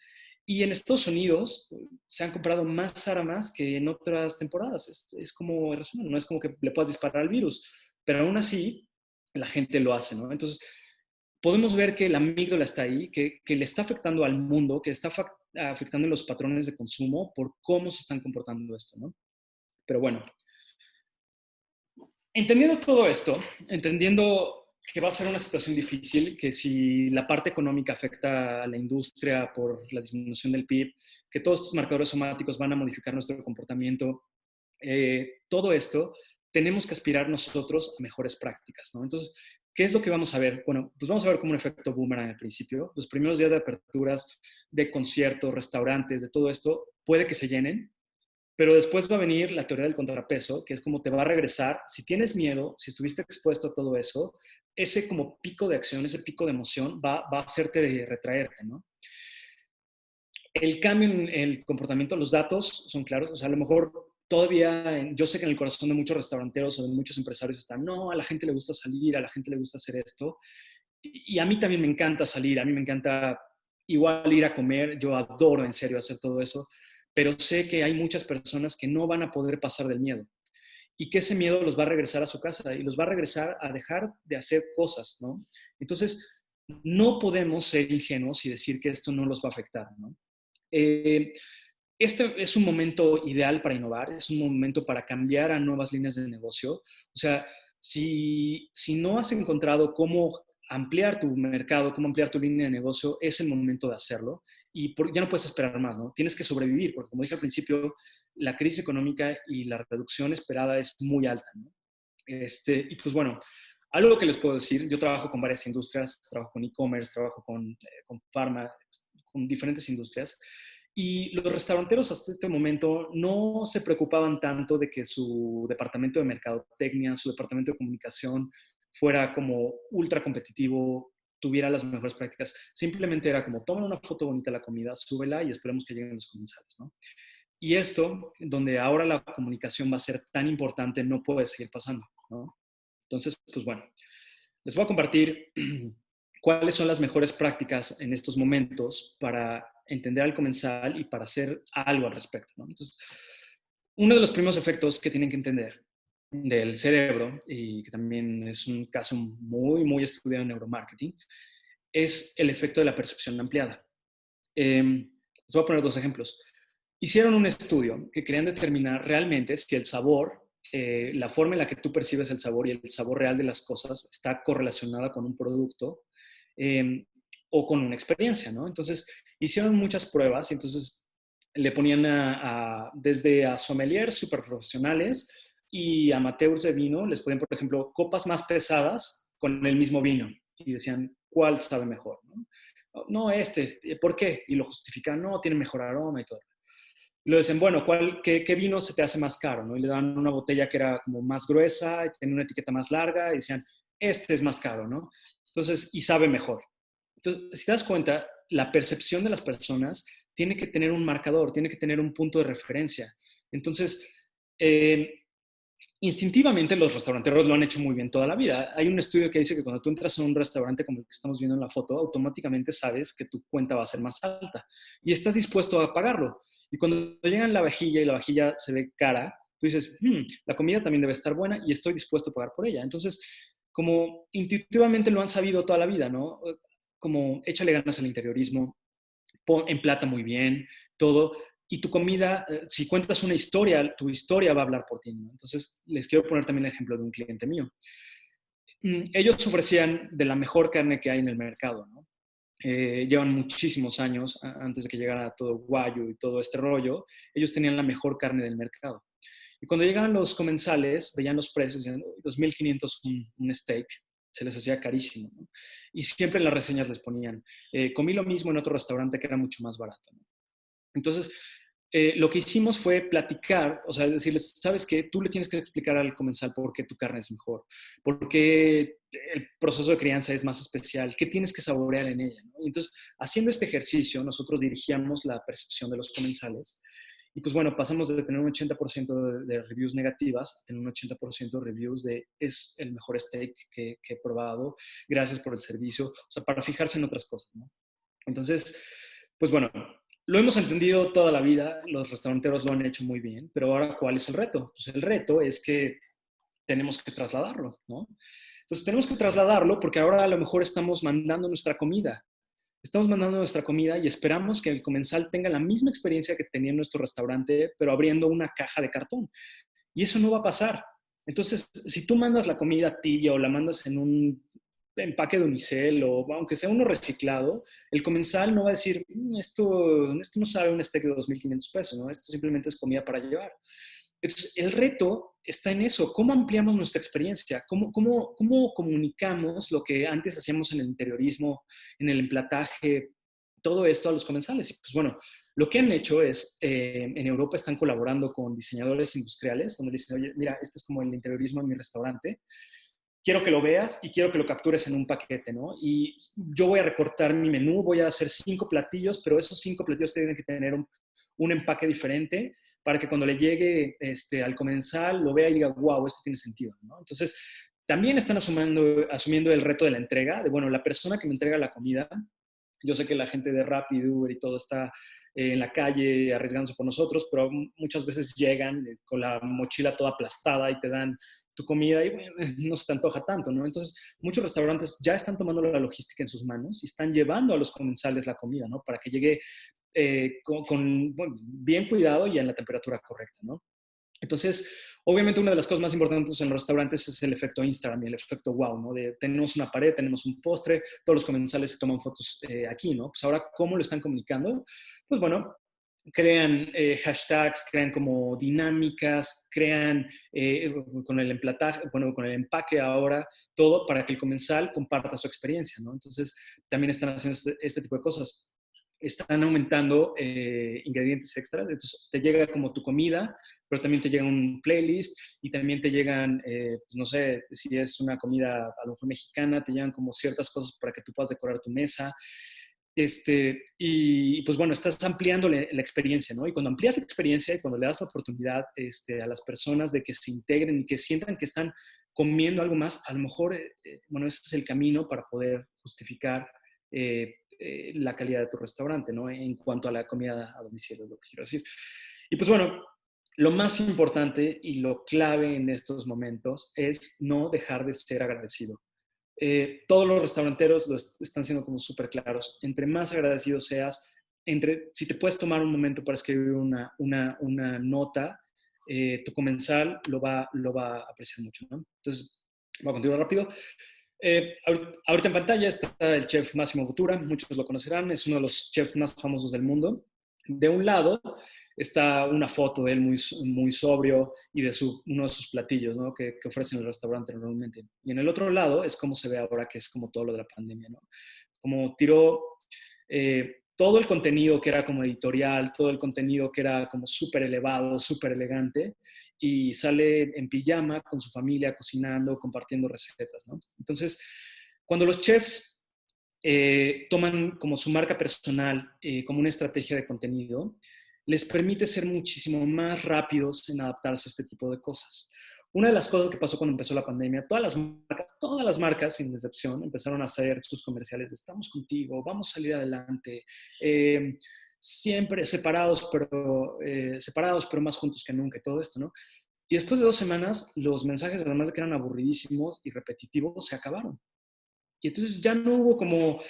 Y en Estados Unidos se han comprado más armas que en otras temporadas. Es como, no es como que le puedas disparar al virus, pero aún así la gente lo hace, ¿no? Entonces, podemos ver que la amígdala está ahí, que le está afectando al mundo, que está afectando los patrones de consumo por cómo se están comportando esto, ¿no? Pero bueno, entendiendo todo esto, entendiendo que va a ser una situación difícil, que si la parte económica afecta a la industria por la disminución del PIB, que todos estos marcadores somáticos van a modificar nuestro comportamiento, todo esto tenemos que aspirar nosotros a mejores prácticas, ¿no? Entonces, ¿qué es lo que vamos a ver? Bueno, pues vamos a ver como un efecto boomerang al principio. Los primeros días de aperturas, de conciertos, restaurantes, de todo esto, puede que se llenen, pero después va a venir la teoría del contrapeso, que es como te va a regresar. Si tienes miedo, si estuviste expuesto a todo eso, ese como pico de acción, ese pico de emoción va a hacerte retraerte, ¿no? El cambio en el comportamiento, los datos son claros. O sea, a lo mejor todavía, yo sé que en el corazón de muchos restauranteros o de muchos empresarios está, no, a la gente le gusta salir, a la gente le gusta hacer esto. Y a mí también me encanta salir, a mí me encanta igual ir a comer, yo adoro en serio hacer todo eso, pero sé que hay muchas personas que no van a poder pasar del miedo y que ese miedo los va a regresar a su casa y los va a regresar a dejar de hacer cosas, ¿no? Entonces, no podemos ser ingenuos y decir que esto no los va a afectar, ¿no? Eh, este es un momento ideal para innovar, es un momento para cambiar a nuevas líneas de negocio. O sea, si no has encontrado cómo ampliar tu mercado, cómo ampliar tu línea de negocio, es el momento de hacerlo y ya no puedes esperar más, ¿no? Tienes que sobrevivir, porque como dije al principio, la crisis económica y la reducción esperada es muy alta, ¿no? Y pues bueno, algo que les puedo decir, yo trabajo con varias industrias, trabajo con e-commerce, trabajo con pharma, con diferentes industrias, y los restauranteros hasta este momento no se preocupaban tanto de que su departamento de mercadotecnia, su departamento de comunicación fuera como ultra competitivo, tuviera las mejores prácticas. Simplemente era como, toma una foto bonita de la comida, súbela y esperemos que lleguen los comensales, ¿no? Y esto, donde ahora la comunicación va a ser tan importante, no puede seguir pasando, ¿no? Entonces, pues bueno, les voy a compartir cuáles son las mejores prácticas en estos momentos para entender al comensal y para hacer algo al respecto, ¿no? Entonces, uno de los primeros efectos que tienen que entender del cerebro, y que también es un caso muy, muy estudiado en neuromarketing, es el efecto de la percepción ampliada. Les voy a poner dos ejemplos. Hicieron un estudio que querían determinar realmente si el sabor, la forma en la que tú percibes el sabor y el sabor real de las cosas está correlacionada con un producto eh, o con una experiencia, ¿no? Entonces, hicieron muchas pruebas y entonces le ponían desde a sommeliers super profesionales y amateurs de vino, les ponían, por ejemplo, copas más pesadas con el mismo vino y decían, ¿cuál sabe mejor? ¿No? No, ¿por qué? Y lo justifican, no, tiene mejor aroma y todo. Y lo dicen, bueno, qué vino se te hace más caro? ¿No? Y le dan una botella que era como más gruesa, y tenía una etiqueta más larga, y decían, este es más caro, ¿no? Entonces, y sabe mejor. Entonces, si te das cuenta, la percepción de las personas tiene que tener un marcador, tiene que tener un punto de referencia. Entonces, instintivamente los restauranteros lo han hecho muy bien toda la vida. Hay un estudio que dice que cuando tú entras a un restaurante como el que estamos viendo en la foto, automáticamente sabes que tu cuenta va a ser más alta y estás dispuesto a pagarlo. Y cuando llegan la vajilla y la vajilla se ve cara, tú dices, la comida también debe estar buena y estoy dispuesto a pagar por ella. Entonces, como intuitivamente lo han sabido toda la vida, ¿no? Como échale ganas al interiorismo, emplata muy bien, todo. Y tu comida, si cuentas una historia, tu historia va a hablar por ti, ¿no? Entonces, les quiero poner también el ejemplo de un cliente mío. Ellos ofrecían de la mejor carne que hay en el mercado, ¿no? Llevan muchísimos años, antes de que llegara todo Guayu y todo este rollo, ellos tenían la mejor carne del mercado. Y cuando llegaban los comensales, veían los precios, decían, 2.500 un steak, se les hacía carísimo, ¿no? Y siempre en las reseñas les ponían, comí lo mismo en otro restaurante que era mucho más barato, ¿no? Entonces, lo que hicimos fue platicar, o sea, decirles, ¿sabes qué? Tú le tienes que explicar al comensal por qué tu carne es mejor, por qué el proceso de crianza es más especial, qué tienes que saborear en ella, ¿no? Y entonces, haciendo este ejercicio, nosotros dirigíamos la percepción de los comensales y pues bueno, pasamos de tener un 80% de reviews negativas a tener un 80% de reviews de es el mejor steak que he probado, gracias por el servicio, o sea, para fijarse en otras cosas, ¿no? Entonces, pues bueno, lo hemos entendido toda la vida, los restauranteros lo han hecho muy bien, pero ahora, ¿cuál es el reto? Pues el reto es que tenemos que trasladarlo, ¿no? Entonces tenemos que trasladarlo porque ahora a lo mejor estamos mandando nuestra comida. Estamos mandando nuestra comida y esperamos que el comensal tenga la misma experiencia que tenía en nuestro restaurante, pero abriendo una caja de cartón. Y eso no va a pasar. Entonces, si tú mandas la comida tibia o la mandas en un empaque de unicel o aunque sea uno reciclado, el comensal no va a decir, esto no sabe un steak de 2.500 pesos, ¿no? Esto simplemente es comida para llevar. Entonces, el reto está en eso. ¿Cómo ampliamos nuestra experiencia? ¿Cómo comunicamos lo que antes hacíamos en el interiorismo, en el emplataje, todo esto a los comensales? Y pues bueno, lo que han hecho es, en Europa están colaborando con diseñadores industriales, donde dicen, oye, mira, este es como el interiorismo en mi restaurante. Quiero que lo veas y quiero que lo captures en un paquete, ¿no? Y yo voy a recortar mi menú, voy a hacer 5 platillos, pero esos 5 platillos tienen que tener un empaque diferente para que cuando le llegue al comensal lo vea y diga, wow, esto tiene sentido, ¿no? Entonces, también están asumiendo el reto de la entrega, de, bueno, la persona que me entrega la comida, yo sé que la gente de Rappi, Uber y todo está en la calle arriesgándose por nosotros, pero muchas veces llegan con la mochila toda aplastada y te dan tu comida y bueno, no se te antoja tanto, ¿no? Entonces, muchos restaurantes ya están tomando la logística en sus manos y están llevando a los comensales la comida, ¿no? Para que llegue bueno, bien cuidado y en la temperatura correcta, ¿no? Entonces, obviamente una de las cosas más importantes en los restaurantes es el efecto Instagram y el efecto wow, ¿no? De tenemos una pared, tenemos un postre, todos los comensales se toman fotos aquí, ¿no? Pues ahora, ¿cómo lo están comunicando? Pues bueno, crean hashtags, crean como dinámicas, crean con el emplataje, bueno, con el empaque ahora, todo para que el comensal comparta su experiencia, ¿no? Entonces, también están haciendo este tipo de cosas. Están aumentando ingredientes extras, entonces te llega como tu comida, pero también te llega un playlist y también te llegan, pues no sé, si es una comida a lo mejor mexicana, te llegan como ciertas cosas para que tú puedas decorar tu mesa. Y pues bueno, estás ampliando la experiencia, ¿no? Y cuando amplías la experiencia y cuando le das la oportunidad a las personas de que se integren y que sientan que están comiendo algo más, a lo mejor, bueno, ese es el camino para poder justificar la calidad de tu restaurante, ¿no? En cuanto a la comida a domicilio, es lo que quiero decir. Y pues bueno, lo más importante y lo clave en estos momentos es no dejar de ser agradecido. Todos los restauranteros lo están siendo como súper claros. Entre más agradecido seas, si te puedes tomar un momento para escribir una nota, tu comensal lo va a apreciar mucho, ¿no? Entonces, voy a continuar rápido. Ahorita en pantalla está el chef Massimo Bottura, muchos lo conocerán, es uno de los chefs más famosos del mundo. De un lado está una foto de él muy sobrio y de uno de sus platillos, ¿no? que ofrecen en el restaurante normalmente. Y en el otro lado es como se ve ahora, que es como todo lo de la pandemia, ¿no? Como tiró todo el contenido que era como editorial, todo el contenido que era como súper elevado, súper elegante, y sale en pijama con su familia, cocinando, compartiendo recetas, ¿no? Entonces, cuando los chefs toman como su marca personal, como una estrategia de contenido, les permite ser muchísimo más rápidos en adaptarse a este tipo de cosas. Una de las cosas que pasó cuando empezó la pandemia, todas las marcas, sin excepción, empezaron a hacer sus comerciales de estamos contigo, vamos a salir adelante, siempre separados, pero más juntos que nunca, y todo esto, ¿no? Y después de 2 semanas, los mensajes, además de que eran aburridísimos y repetitivos, se acabaron. Y entonces ya no hubo como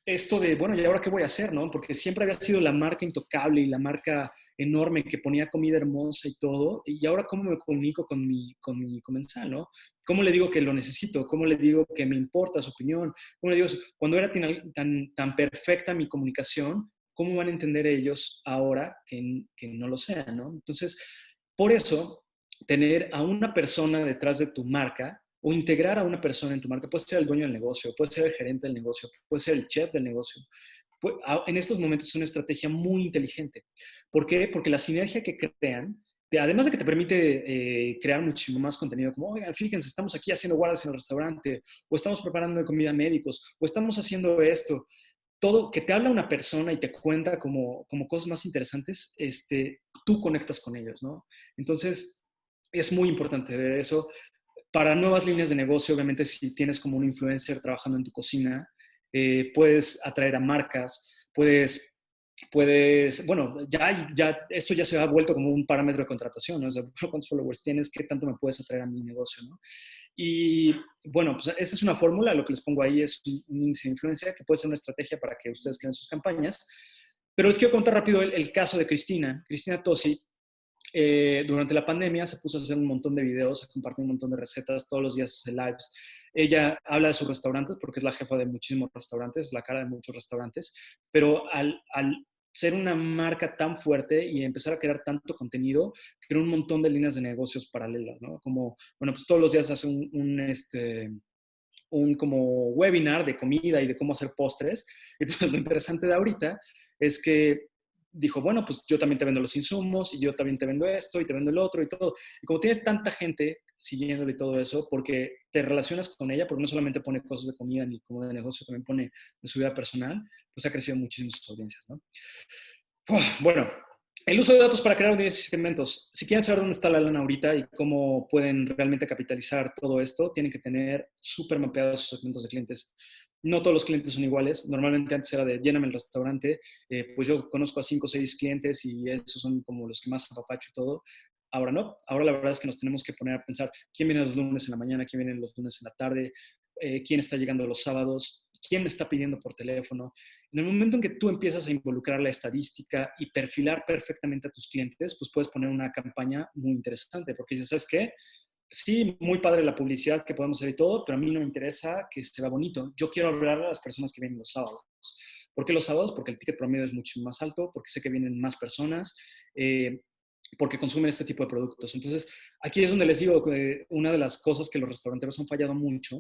esto de, bueno, ¿y ahora qué voy a hacer, no? Porque siempre había sido la marca intocable y la marca enorme que ponía comida hermosa y todo. Y ahora, ¿cómo me comunico con mi comensal, no? ¿Cómo le digo que lo necesito? ¿Cómo le digo que me importa su opinión? ¿Cómo le digo, cuando era tan perfecta mi comunicación, cómo van a entender ellos ahora que no lo sean, no? Entonces, por eso, tener a una persona detrás de tu marca o integrar a una persona en tu marca, puede ser el dueño del negocio, puede ser el gerente del negocio, puede ser el chef del negocio. En estos momentos es una estrategia muy inteligente. ¿Por qué? Porque la sinergia que crean, además de que te permite crear muchísimo más contenido, como, oigan, fíjense, estamos aquí haciendo guardas en el restaurante, o estamos preparando comida a médicos, o estamos haciendo esto, todo que te habla una persona y te cuenta como cosas más interesantes, tú conectas con ellos, ¿no? Entonces, es muy importante eso. Para nuevas líneas de negocio, obviamente, si tienes como un influencer trabajando en tu cocina, puedes atraer a marcas, bueno, esto ya se ha vuelto como un parámetro de contratación, ¿no? O sea, ¿cuántos followers tienes? ¿Qué tanto me puedes atraer a mi negocio, no? Y bueno, pues esa es una fórmula, lo que les pongo ahí es un índice de influencia que puede ser una estrategia para que ustedes creen sus campañas. Pero les quiero contar rápido el caso de Cristina Tosi. Durante la pandemia se puso a hacer un montón de videos, a compartir un montón de recetas, todos los días hace lives. Ella habla de sus restaurantes porque es la jefa de muchísimos restaurantes, la cara de muchos restaurantes, pero al ser una marca tan fuerte y empezar a crear tanto contenido, crear un montón de líneas de negocios paralelas, ¿no? Como, bueno, pues todos los días hace un como webinar de comida y de cómo hacer postres. Y pues lo interesante de ahorita es que dijo, bueno, pues yo también te vendo los insumos y yo también te vendo esto y te vendo el otro y todo. Y como tiene tanta gente siguiéndole y todo eso, porque te relacionas con ella, porque no solamente pone cosas de comida ni como de negocio, también pone de su vida personal, pues ha crecido muchísimo sus audiencias, ¿no? Bueno, el uso de datos para crear audiencias y segmentos. Si quieren saber dónde está la lana ahorita y cómo pueden realmente capitalizar todo esto, tienen que tener súper mapeados sus segmentos de clientes. No todos los clientes son iguales. Normalmente antes era de lléname el restaurante. Pues yo conozco a 5 o 6 clientes y esos son como los que más apapacho y todo. Ahora no. Ahora la verdad es que nos tenemos que poner a pensar quién viene los lunes en la mañana, quién viene los lunes en la tarde, quién está llegando los sábados, quién me está pidiendo por teléfono. En el momento en que tú empiezas a involucrar la estadística y perfilar perfectamente a tus clientes, pues puedes poner una campaña muy interesante, porque dices, ¿sabes qué? Sí, muy padre la publicidad que podemos hacer y todo, pero a mí no me interesa que se vea bonito. Yo quiero hablar a las personas que vienen los sábados. ¿Por qué los sábados? Porque el ticket promedio es mucho más alto, porque sé que vienen más personas, porque consumen este tipo de productos. Entonces, aquí es donde les digo que una de las cosas que los restauranteros han fallado mucho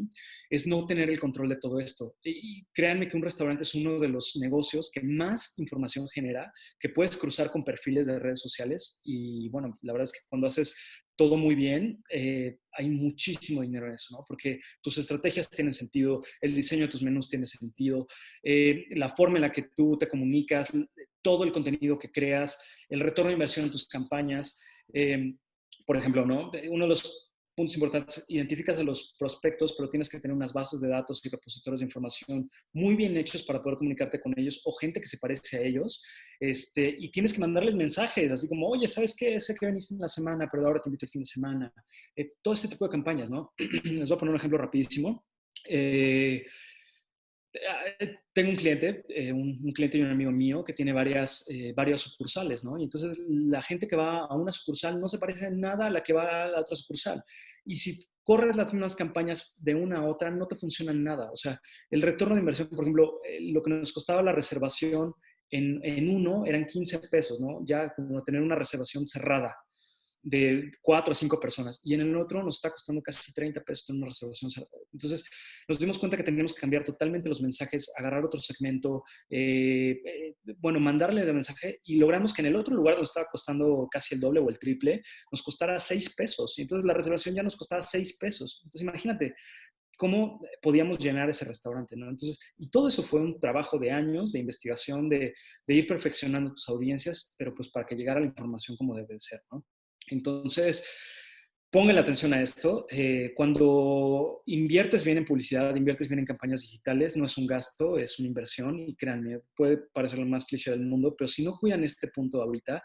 es no tener el control de todo esto. Y créanme que un restaurante es uno de los negocios que más información genera, que puedes cruzar con perfiles de redes sociales. Y bueno, la verdad es que cuando haces todo muy bien, hay muchísimo dinero en eso, ¿no? Porque tus estrategias tienen sentido, el diseño de tus menús tiene sentido, la forma en la que tú te comunicas, todo el contenido que creas, el retorno de inversión en tus campañas. Por ejemplo, ¿no? Uno de los puntos importantes, identificas a los prospectos, pero tienes que tener unas bases de datos y repositorios de información muy bien hechos para poder comunicarte con ellos o gente que se parece a ellos. Y tienes que mandarles mensajes, así como, oye, ¿sabes qué? Sé que viniste en la semana, pero ahora te invito el fin de semana. Todo este tipo de campañas, ¿no? Les voy a poner un ejemplo rapidísimo. Tengo un cliente, un cliente y un amigo mío que tiene varias sucursales, ¿no? Y entonces la gente que va a una sucursal no se parece en nada a la que va a la otra sucursal. Y si corres las mismas campañas de una a otra, no te funciona en nada. O sea, el retorno de inversión, por ejemplo, lo que nos costaba la reservación en uno eran 15 pesos, ¿no? Ya como tener una reservación cerrada de 4 o 5 personas. Y en el otro nos está costando casi 30 pesos en una reservación. Entonces, nos dimos cuenta que teníamos que cambiar totalmente los mensajes, agarrar otro segmento, bueno, mandarle el mensaje y logramos que en el otro lugar donde estaba costando casi el doble o el triple, nos costara 6 pesos. Y entonces la reservación ya nos costaba 6 pesos. Entonces, imagínate cómo podíamos llenar ese restaurante, ¿no? Entonces, y todo eso fue un trabajo de años de investigación, de ir perfeccionando tus audiencias, pero pues para que llegara la información como debe ser, ¿no? Entonces, pongan atención a esto. Cuando inviertes bien en publicidad, inviertes bien en campañas digitales, no es un gasto, es una inversión y créanme, puede parecer lo más cliché del mundo, pero si no cuidan este punto ahorita,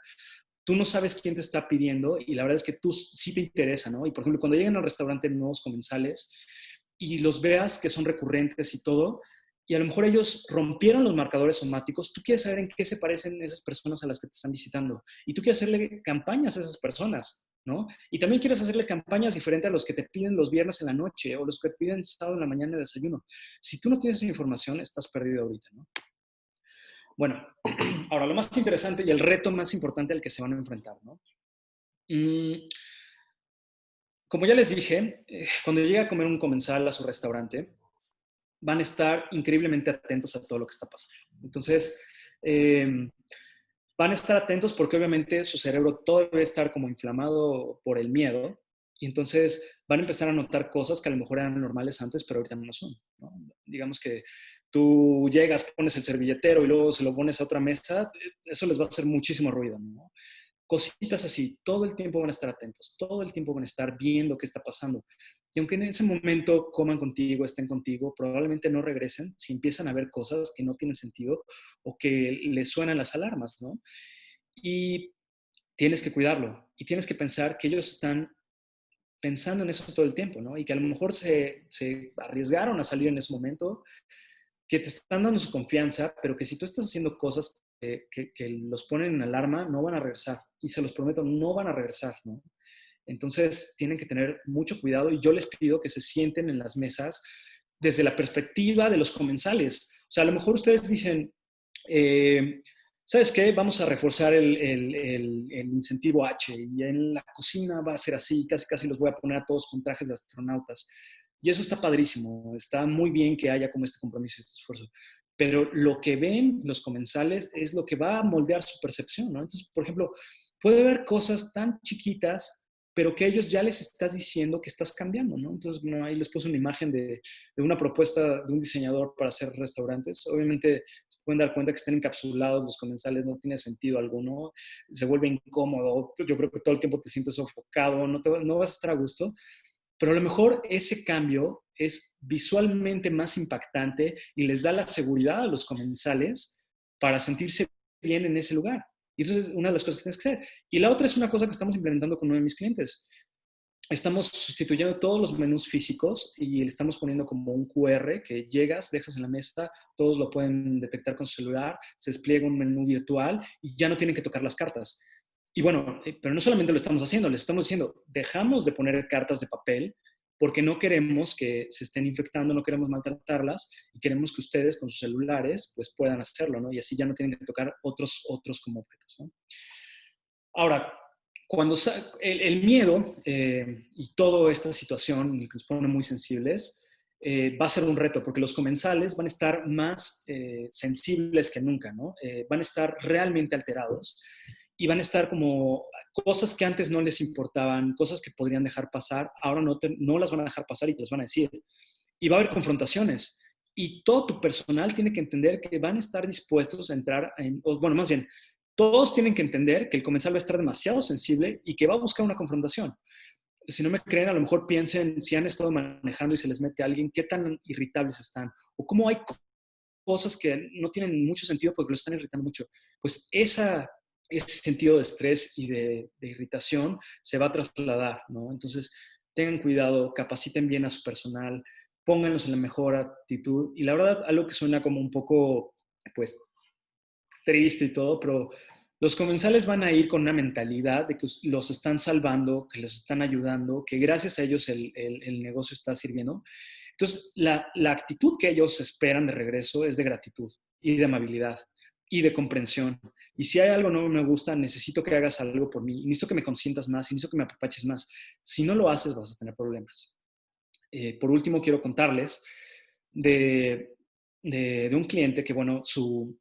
tú no sabes quién te está pidiendo y la verdad es que tú sí te interesa, ¿no? Y por ejemplo, cuando llegan al restaurante nuevos comensales y los veas que son recurrentes y todo, y a lo mejor ellos rompieron los marcadores somáticos, tú quieres saber en qué se parecen esas personas a las que te están visitando. Y tú quieres hacerle campañas a esas personas, ¿no? Y también quieres hacerle campañas diferentes a los que te piden los viernes en la noche o los que te piden sábado en la mañana de desayuno. Si tú no tienes esa información, estás perdido ahorita, ¿no? Bueno, ahora lo más interesante y el reto más importante al que se van a enfrentar, ¿no? Como ya les dije, cuando llegue a comer un comensal a su restaurante, van a estar increíblemente atentos a todo lo que está pasando. Entonces, van a estar atentos porque obviamente su cerebro todavía debe estar como inflamado por el miedo y entonces van a empezar a notar cosas que a lo mejor eran normales antes, pero ahorita no lo son, ¿no? Digamos que tú llegas, pones el servilletero y luego se lo pones a otra mesa, eso les va a hacer muchísimo ruido, ¿no? Cositas así, todo el tiempo van a estar atentos, todo el tiempo van a estar viendo qué está pasando. Y aunque en ese momento coman contigo, estén contigo, probablemente no regresen si empiezan a ver cosas que no tienen sentido o que les suenan las alarmas, ¿no? Y tienes que cuidarlo y tienes que pensar que ellos están pensando en eso todo el tiempo, ¿no? Y que a lo mejor se arriesgaron a salir en ese momento, que te están dando su confianza, pero que si tú estás haciendo cosas que los ponen en alarma, no van a regresar. Y se los prometo, no van a regresar, ¿no? Entonces, tienen que tener mucho cuidado y yo les pido que se sienten en las mesas desde la perspectiva de los comensales. O sea, a lo mejor ustedes dicen, ¿sabes qué? Vamos a reforzar el incentivo H y en la cocina va a ser así, casi casi los voy a poner a todos con trajes de astronautas. Y eso está padrísimo, está muy bien que haya como este compromiso y este esfuerzo. Pero lo que ven los comensales es lo que va a moldear su percepción, ¿no? Entonces, por ejemplo, puede haber cosas tan chiquitas, pero que a ellos ya les estás diciendo que estás cambiando, ¿no? Entonces, bueno, ahí les puse una imagen de una propuesta de un diseñador para hacer restaurantes. Obviamente, se pueden dar cuenta que están encapsulados los comensales, no tiene sentido alguno, se vuelve incómodo, yo creo que todo el tiempo te sientes sofocado, no vas a estar a gusto, pero a lo mejor ese cambio es visualmente más impactante y les da la seguridad a los comensales para sentirse bien en ese lugar. Y entonces, una de las cosas que tienes que hacer. Y la otra es una cosa que estamos implementando con uno de mis clientes. Estamos sustituyendo todos los menús físicos y le estamos poniendo como un QR que llegas, dejas en la mesa, todos lo pueden detectar con su celular, se despliega un menú virtual y ya no tienen que tocar las cartas. Y bueno, pero no solamente lo estamos haciendo, les estamos diciendo, dejamos de poner cartas de papel porque no queremos que se estén infectando, no queremos maltratarlas y queremos que ustedes con sus celulares pues puedan hacerlo, ¿no? Y así ya no tienen que tocar otros como objetos, ¿no? Ahora, cuando el miedo y toda esta situación que nos pone muy sensibles, va a ser un reto porque los comensales van a estar más sensibles que nunca, ¿no? Van a estar realmente alterados y van a estar como cosas que antes no les importaban, cosas que podrían dejar pasar, ahora no las van a dejar pasar y te las van a decir. Y va a haber confrontaciones. Y todo tu personal tiene que entender que van a estar dispuestos a entrar bueno, más bien, todos tienen que entender que el comensal va a estar demasiado sensible y que va a buscar una confrontación. Si no me creen, a lo mejor piensen si han estado manejando y se les mete a alguien, qué tan irritables están o cómo hay cosas que no tienen mucho sentido porque los están irritando mucho. Pues ese sentido de estrés y de irritación se va a trasladar, ¿no? Entonces, tengan cuidado, capaciten bien a su personal, pónganlos en la mejor actitud. Y la verdad, algo que suena como un poco, pues, triste y todo, pero los comensales van a ir con una mentalidad de que los están salvando, que los están ayudando, que gracias a ellos el negocio está sirviendo. Entonces, la actitud que ellos esperan de regreso es de gratitud y de amabilidad y de comprensión. Y si hay algo no me gusta, necesito que hagas algo por mí, necesito que me consientas más, necesito que me apapaches más. Si no lo haces, vas a tener problemas. Por último, quiero contarles de un cliente que, bueno, su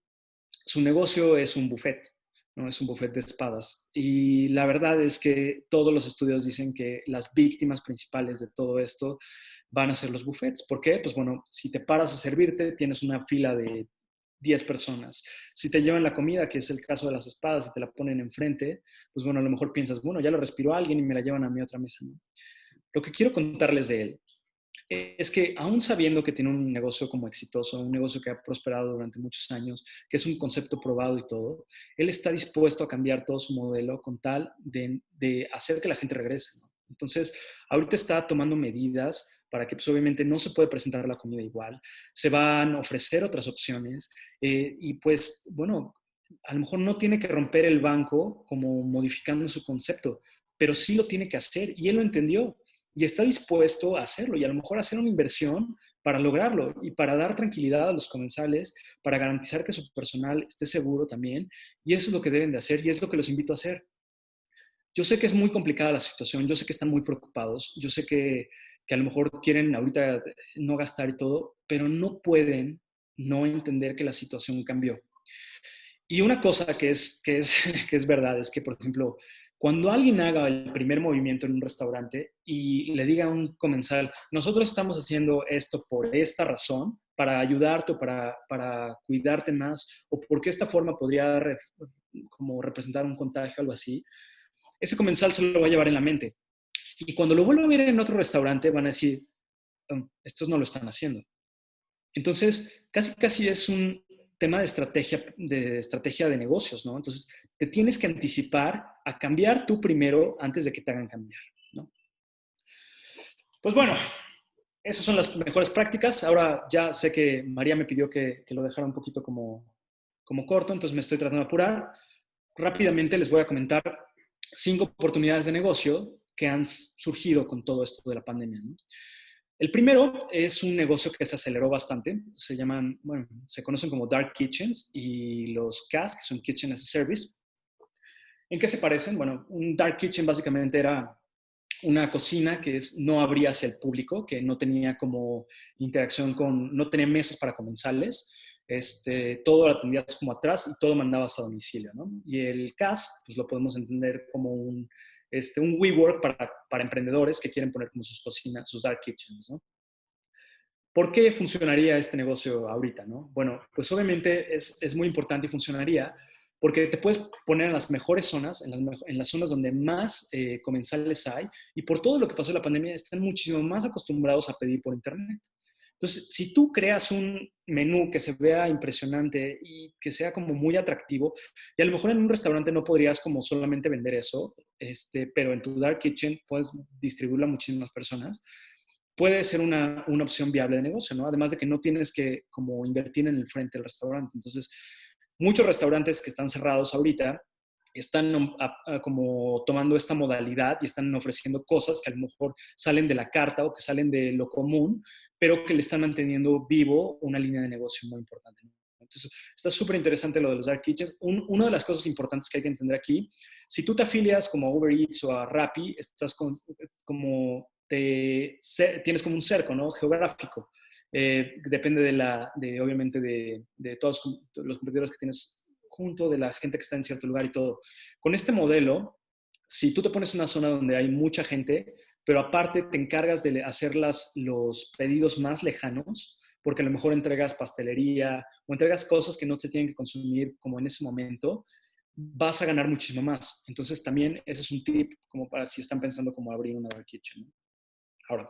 negocio es un buffet, ¿no? Es un buffet de espadas. Y la verdad es que todos los estudios dicen que las víctimas principales de todo esto van a ser los buffets. ¿Por qué? Pues bueno, si te paras a servirte, tienes una fila de 10 personas. Si te llevan la comida, que es el caso de las espadas, y te la ponen enfrente, pues bueno, a lo mejor piensas, bueno, ya lo respiró alguien y me la llevan a mi otra mesa, ¿no? Lo que quiero contarles de él es que aún sabiendo que tiene un negocio como exitoso, un negocio que ha prosperado durante muchos años, que es un concepto probado y todo, él está dispuesto a cambiar todo su modelo con tal de hacer que la gente regrese, ¿no? Entonces, ahorita está tomando medidas para que pues, obviamente no se puede presentar la comida igual, se van a ofrecer otras opciones y pues bueno, a lo mejor no tiene que romper el banco como modificando su concepto, pero sí lo tiene que hacer y él lo entendió y está dispuesto a hacerlo y a lo mejor hacer una inversión para lograrlo y para dar tranquilidad a los comensales, para garantizar que su personal esté seguro también. Y eso es lo que deben de hacer y es lo que los invito a hacer. Yo sé que es muy complicada la situación, yo sé que están muy preocupados, yo sé que a lo mejor quieren ahorita no gastar y todo, pero no pueden no entender que la situación cambió. Y una cosa que es verdad es que, por ejemplo, cuando alguien haga el primer movimiento en un restaurante y le diga a un comensal, nosotros estamos haciendo esto por esta razón, para ayudarte o para cuidarte más, o porque esta forma podría como representar un contagio o algo así, ese comensal se lo va a llevar en la mente. Y cuando lo vuelva a ver en otro restaurante, van a decir, estos no lo están haciendo. Entonces, casi es un tema de estrategia de negocios, ¿no? Entonces, te tienes que anticipar a cambiar tú primero antes de que te hagan cambiar, ¿no? Pues bueno, esas son las mejores prácticas. Ahora ya sé que María me pidió que lo dejara un poquito como corto, entonces me estoy tratando de apurar. Rápidamente les voy a comentar 5 oportunidades de negocio que han surgido con todo esto de la pandemia, ¿no? El primero es un negocio que se aceleró bastante. Se llaman, bueno, se conocen como dark kitchens y los CaaS, que son Kitchen as a Service. ¿En qué se parecen? Bueno, un dark kitchen básicamente era una cocina que no abría hacia el público, que no tenía como interacción no tenía mesas para comensales, todo lo atendías como atrás y todo mandabas a domicilio, ¿no? Y el CaaS, pues lo podemos entender como un WeWork para emprendedores que quieren poner como sus cocinas, sus dark kitchens, ¿no? ¿Por qué funcionaría este negocio ahorita, no? Bueno, pues obviamente es muy importante y funcionaría porque te puedes poner en las mejores zonas, en las zonas donde más comensales hay, y por todo lo que pasó en la pandemia están muchísimo más acostumbrados a pedir por internet. Entonces, si tú creas un menú que se vea impresionante y que sea como muy atractivo, y a lo mejor en un restaurante no podrías como solamente vender eso, pero en tu dark kitchen puedes distribuirlo a muchísimas personas, puede ser una opción viable de negocio, ¿no? Además de que no tienes que como invertir en el frente del restaurante. Entonces, muchos restaurantes que están cerrados ahorita están como tomando esta modalidad y están ofreciendo cosas que a lo mejor salen de la carta o que salen de lo común, pero que le están manteniendo vivo una línea de negocio muy importante, ¿no? Entonces, está súper interesante lo de los dark kitchens. Una de las cosas importantes que hay que entender aquí, si tú te afilias como a Uber Eats o a Rappi, estás tienes como un cerco, ¿no? Geográfico. Depende obviamente de todos los competidores que tienes junto, de la gente que está en cierto lugar y todo. Con este modelo, si tú te pones en una zona donde hay mucha gente, pero aparte te encargas de hacer los pedidos más lejanos, porque a lo mejor entregas pastelería o entregas cosas que no se tienen que consumir como en ese momento, vas a ganar muchísimo más. Entonces también ese es un tip como para si están pensando como abrir una dark kitchen, ¿no? Ahora,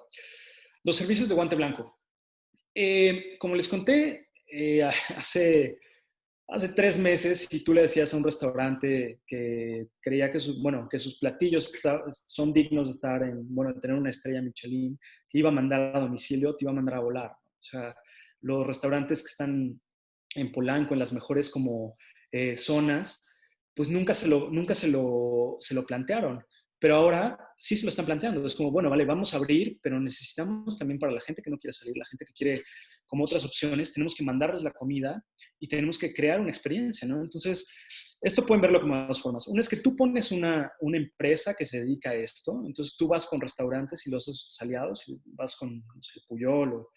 los servicios de guante blanco. Como les conté, hace 3 meses, si tú le decías a un restaurante que creía que sus platillos son dignos de de tener una estrella Michelin, que iba a mandar a domicilio, te iba a mandar a volar. O sea, los restaurantes que están en Polanco, en las mejores como zonas, pues nunca se lo plantearon. Pero ahora sí se lo están planteando. Es como, bueno, vale, vamos a abrir, pero necesitamos también para la gente que no quiere salir, la gente que quiere como otras opciones, tenemos que mandarles la comida y tenemos que crear una experiencia, ¿no? Entonces, esto pueden verlo como dos formas. Una es que tú pones una empresa que se dedica a esto, entonces tú vas con restaurantes y los haces aliados, y vas con no sé, Puyol o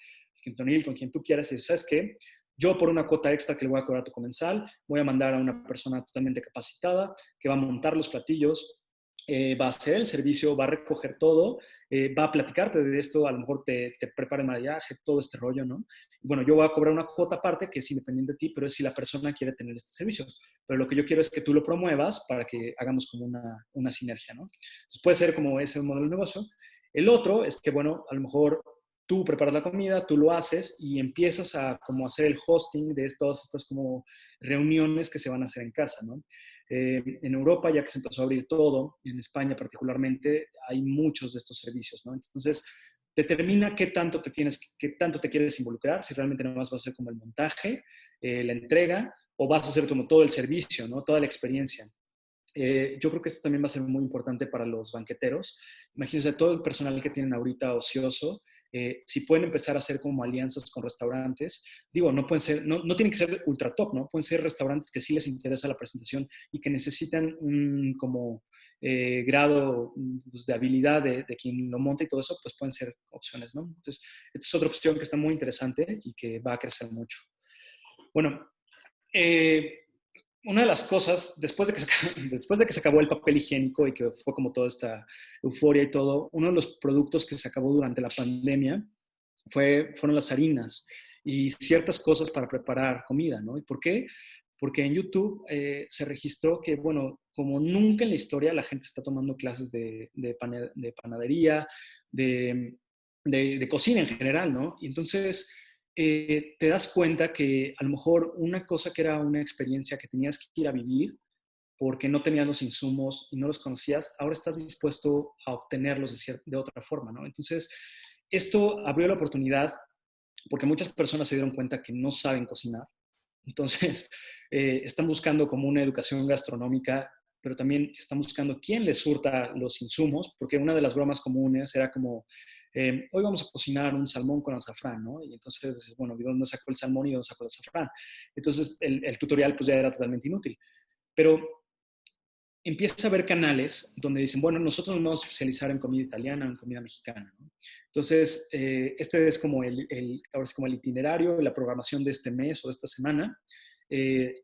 Quintonil, con quien tú quieras, y dices, ¿sabes qué? Yo por una cuota extra que le voy a cobrar a tu comensal, voy a mandar a una persona totalmente capacitada que va a montar los platillos, va a hacer el servicio, va a recoger todo, va a platicarte de esto, a lo mejor te prepara el maridaje, todo este rollo, ¿no? Bueno, yo voy a cobrar una cuota aparte que es independiente de ti, pero es si la persona quiere tener este servicio. Pero lo que yo quiero es que tú lo promuevas para que hagamos como una sinergia, ¿no? Entonces puede ser como ese modelo de negocio. El otro es que, bueno, a lo mejor tú preparas la comida, tú lo haces y empiezas a como hacer el hosting de todas estas como reuniones que se van a hacer en casa, ¿no? En Europa, ya que se empezó a abrir todo, en España particularmente, hay muchos de estos servicios, ¿no? Entonces, determina qué tanto te quieres involucrar, si realmente nada más vas a hacer como el montaje, la entrega, o vas a hacer como todo el servicio, ¿no? Toda la experiencia. Yo creo que esto también va a ser muy importante para los banqueteros. Imagínense todo el personal que tienen ahorita ocioso, si pueden empezar a hacer como alianzas con restaurantes, digo, no pueden ser, no tienen que ser ultra top, ¿no? Pueden ser restaurantes que sí les interesa la presentación y que necesitan un como grado pues, de habilidad de quien lo monta y todo eso, pues pueden ser opciones, ¿no? Entonces, esta es otra opción que está muy interesante y que va a crecer mucho. Bueno, una de las cosas, después de que se acabó el papel higiénico y que fue como toda esta euforia y todo, uno de los productos que se acabó durante la pandemia fueron las harinas y ciertas cosas para preparar comida, ¿no? ¿Y por qué? Porque en YouTube se registró que, bueno, como nunca en la historia la gente está tomando clases de panadería, de cocina en general, ¿no? Y entonces te das cuenta que a lo mejor una cosa que era una experiencia que tenías que ir a vivir porque no tenías los insumos y no los conocías, ahora estás dispuesto a obtenerlos de otra forma, ¿no? Entonces, esto abrió la oportunidad porque muchas personas se dieron cuenta que no saben cocinar. Entonces, están buscando como una educación gastronómica, pero también están buscando quién les surta los insumos, porque una de las bromas comunes era como, hoy vamos a cocinar un salmón con azafrán, ¿no? Y entonces dices, bueno, ¿de dónde sacó el salmón y de dónde sacó el azafrán? Entonces el tutorial pues ya era totalmente inútil. Pero empieza a haber canales donde dicen, bueno, nosotros nos vamos a especializar en comida italiana, en comida mexicana, ¿no? Entonces, este es como ahora es como el itinerario, la programación de este mes o de esta semana.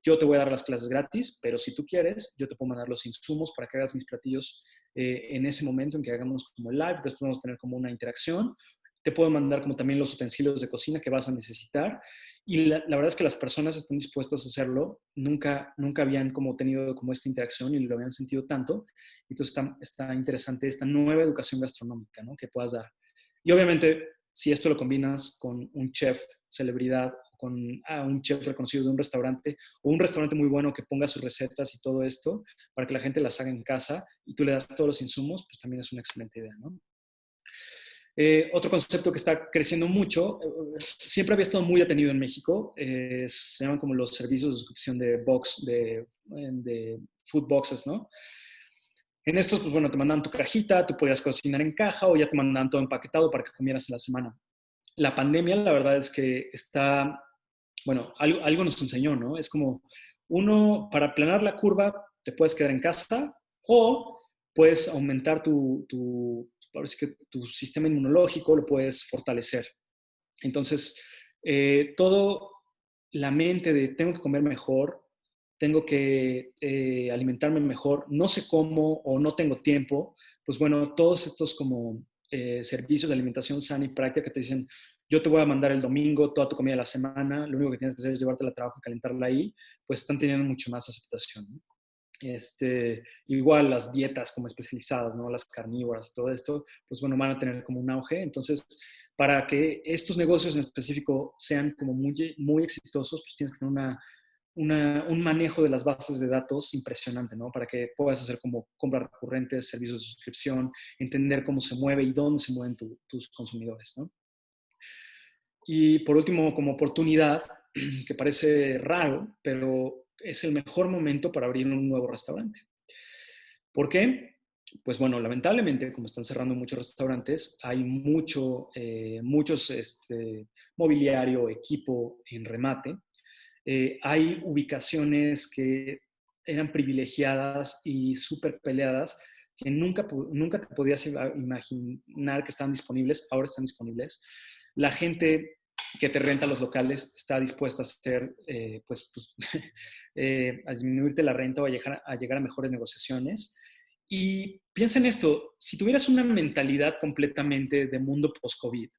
Yo te voy a dar las clases gratis, pero si tú quieres, yo te puedo mandar los insumos para que hagas mis platillos en ese momento en que hagamos como el live. Después vamos a tener como una interacción. Te puedo mandar como también los utensilios de cocina que vas a necesitar. Y la verdad es que las personas están dispuestas a hacerlo. Nunca habían como tenido como esta interacción y lo habían sentido tanto. Entonces está interesante esta nueva educación gastronómica, ¿no? Que puedas dar. Y obviamente, si esto lo combinas con un chef celebridad, con un chef reconocido de un restaurante o un restaurante muy bueno que ponga sus recetas y todo esto para que la gente las haga en casa y tú le das todos los insumos, pues también es una excelente idea, ¿no? Otro concepto que está creciendo mucho, siempre había estado muy detenido en México, se llaman como los servicios de suscripción de food boxes, ¿no? En estos, pues bueno, te mandan tu cajita, tú podías cocinar en caja o ya te mandan todo empaquetado para que comieras en la semana. La pandemia, la verdad es que bueno, algo nos enseñó, ¿no? Es como, uno, para aplanar la curva, te puedes quedar en casa o puedes aumentar parece que tu sistema inmunológico, lo puedes fortalecer. Entonces, todo la mente de tengo que comer mejor, tengo que alimentarme mejor, no sé cómo o no tengo tiempo, pues bueno, todos estos como servicios de alimentación sana y práctica que te dicen, yo te voy a mandar el domingo toda tu comida de la semana, lo único que tienes que hacer es llevártela al trabajo y calentarla ahí, pues están teniendo mucho más aceptación, ¿no? Igual las dietas como especializadas, ¿no? Las carnívoras, todo esto, pues bueno, van a tener como un auge. Entonces, para que estos negocios en específico sean como muy exitosos, pues tienes que tener un manejo de las bases de datos impresionante, ¿no? Para que puedas hacer como compras recurrentes, servicios de suscripción, entender cómo se mueve y dónde se mueven tus consumidores, ¿no? Y por último, como oportunidad, que parece raro, pero es el mejor momento para abrir un nuevo restaurante. ¿Por qué? Pues bueno, lamentablemente, como están cerrando muchos restaurantes, hay muchos mobiliario, equipo en remate. Hay ubicaciones que eran privilegiadas y súper peleadas que nunca te podías imaginar que estaban disponibles, ahora están disponibles. La gente que te renta los locales está dispuesta a hacer, a disminuirte la renta o a llegar a mejores negociaciones. Y piensa en esto, si tuvieras una mentalidad completamente de mundo post-COVID,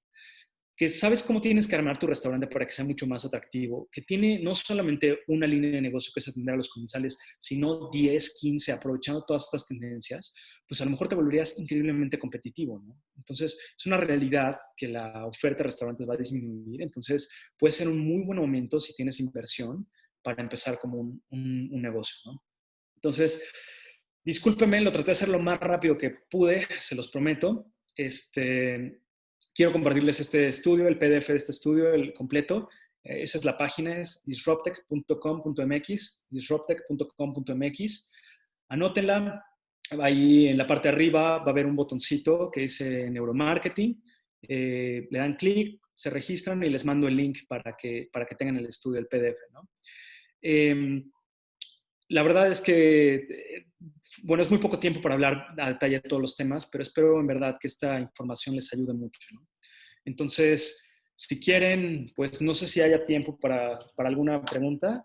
que sabes cómo tienes que armar tu restaurante para que sea mucho más atractivo, que tiene no solamente una línea de negocio que es atender a los comensales, sino 10, 15, aprovechando todas estas tendencias, pues a lo mejor te volverías increíblemente competitivo, ¿no? Entonces, es una realidad que la oferta de restaurantes va a disminuir, entonces puede ser un muy buen momento si tienes inversión para empezar como un negocio, ¿no? Entonces, discúlpenme, lo traté de hacer lo más rápido que pude, se los prometo. Quiero compartirles este estudio, el PDF de este estudio, el completo. Esa es la página, es disruptech.com.mx, disruptech.com.mx. Anótenla. Ahí en la parte de arriba va a haber un botoncito que dice neuromarketing. Le dan clic, se registran y les mando el link para que tengan el estudio, el PDF, ¿no? La verdad es que, bueno, es muy poco tiempo para hablar a detalle de todos los temas, pero espero en verdad que esta información les ayude mucho, ¿no? Entonces, si quieren, pues no sé si haya tiempo para alguna pregunta,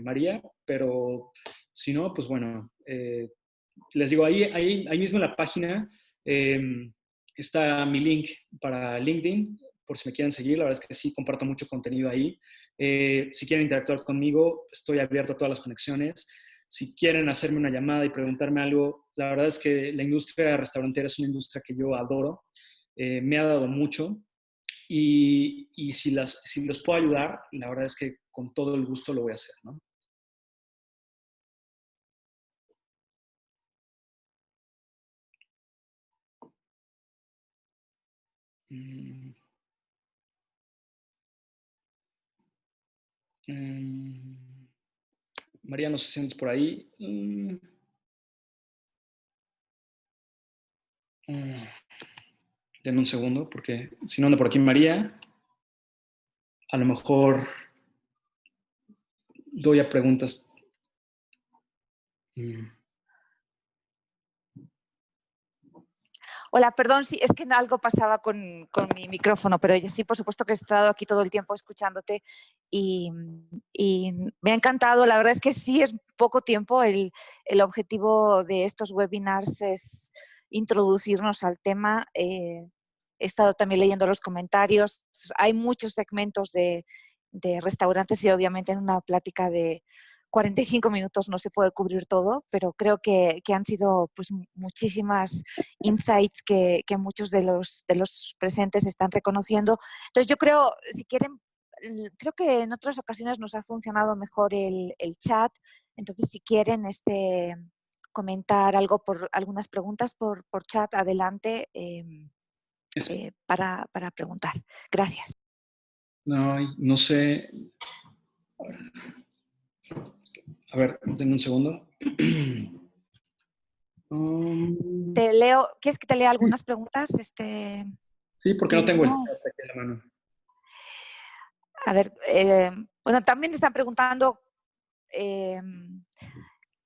María, pero si no, pues bueno, les digo, ahí mismo en la página eh, está mi link para LinkedIn, por si me quieren seguir, la verdad es que sí, comparto mucho contenido ahí. Si quieren interactuar conmigo, estoy abierto a todas las conexiones. Si quieren hacerme una llamada y preguntarme algo, la verdad es que la industria restaurantera es una industria que yo adoro, me ha dado mucho y si los puedo ayudar, la verdad es que con todo el gusto lo voy a hacer, ¿no? Mm, mm, María, no sé si andas por ahí. denme un segundo, porque si no anda por aquí María, a lo mejor doy a preguntas. Mm. Hola, perdón, sí, es que algo pasaba con mi micrófono, pero sí, por supuesto que he estado aquí todo el tiempo escuchándote y, y me ha encantado. La verdad es que sí es poco tiempo. El objetivo de estos webinars es introducirnos al tema. He estado también leyendo los comentarios. Hay muchos segmentos de restaurantes y obviamente en una plática de 45 minutos no se puede cubrir todo, pero creo que han sido pues, muchísimas insights que muchos de los presentes están reconociendo. Entonces yo creo, si quieren, creo que en otras ocasiones nos ha funcionado mejor el chat. Entonces si quieren comentar algo por algunas preguntas por chat, adelante para preguntar. Gracias. No, no sé. A ver, denme un segundo. Te leo, ¿quieres que te lea algunas preguntas? Sí, porque no tengo el Guillermo. chat aquí en la mano. A ver, bueno, también están preguntando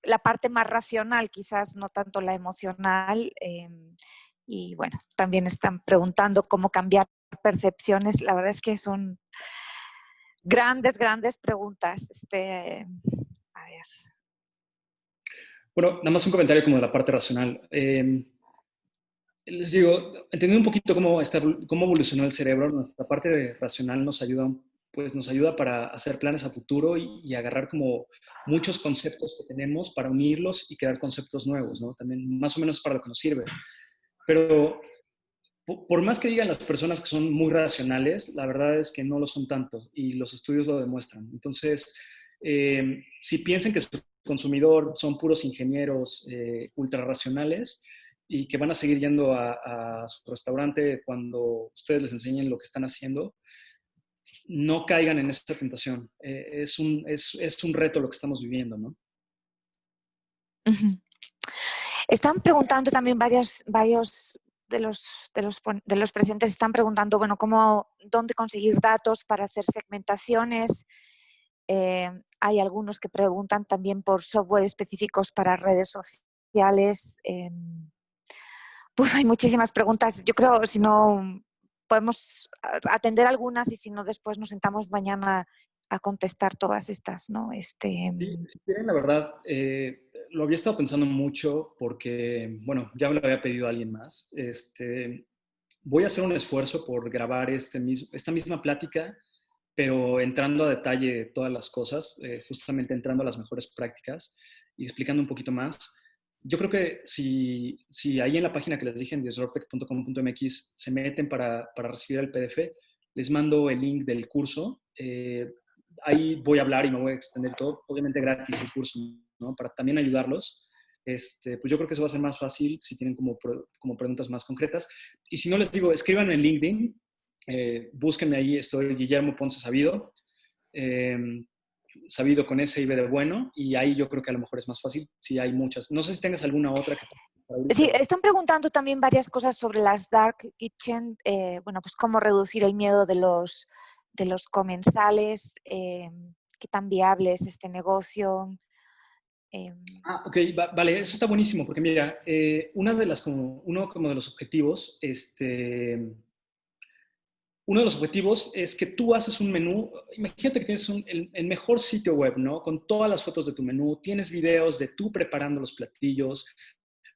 la parte más racional, quizás no tanto la emocional. Y bueno, también están preguntando cómo cambiar percepciones. La verdad es que son grandes, grandes preguntas. A ver. Bueno, nada más un comentario como de la parte racional. Les digo, entendiendo un poquito cómo evolucionó el cerebro, nuestra parte racional nos ayuda para hacer planes a futuro y agarrar como muchos conceptos que tenemos para unirlos y crear conceptos nuevos, ¿no? También más o menos para lo que nos sirve. Pero por más que digan las personas que son muy racionales, la verdad es que no lo son tanto y los estudios lo demuestran. Entonces, si piensan que su consumidor son puros ingenieros ultra racionales y que van a seguir yendo a su restaurante cuando ustedes les enseñen lo que están haciendo, no caigan en esa tentación. Es un reto lo que estamos viviendo, ¿no? Uh-huh. Están preguntando también varios de los presentes, están preguntando, bueno, dónde conseguir datos para hacer segmentaciones. Hay algunos que preguntan también por software específicos para redes sociales. Pues hay muchísimas preguntas. Yo creo, si no, podemos atender algunas y si no, después nos sentamos mañana a contestar todas estas, ¿no? Sí, si quieren, la verdad, lo había estado pensando mucho porque, bueno, ya me lo había pedido a alguien más. Voy a hacer un esfuerzo por grabar esta misma plática, pero entrando a detalle de todas las cosas, justamente entrando a las mejores prácticas y explicando un poquito más. Yo creo que si ahí en la página que les dije en disruptech.com.mx se meten para recibir el PDF, les mando el link del curso. Ahí voy a hablar y me voy a extender todo, obviamente gratis el curso, ¿no? Para también ayudarlos. Pues yo creo que eso va a ser más fácil si tienen como preguntas más concretas. Y si no, les digo, escriban en LinkedIn, búsquenme ahí, estoy Guillermo Ponce Sabido, eh, Sabido con S y B de bueno, y ahí yo creo que a lo mejor es más fácil si hay muchas. No sé si tengas alguna otra que Sí, ahorita. están preguntando también varias cosas sobre las dark kitchen, bueno, pues cómo reducir el miedo de los comensales, qué tan viable es este negocio. Ok, vale, eso está buenísimo, porque mira, uno como de los objetivos, uno de los objetivos es que tú haces un menú, imagínate que tienes el mejor sitio web, ¿no? Con todas las fotos de tu menú, tienes videos de tú preparando los platillos,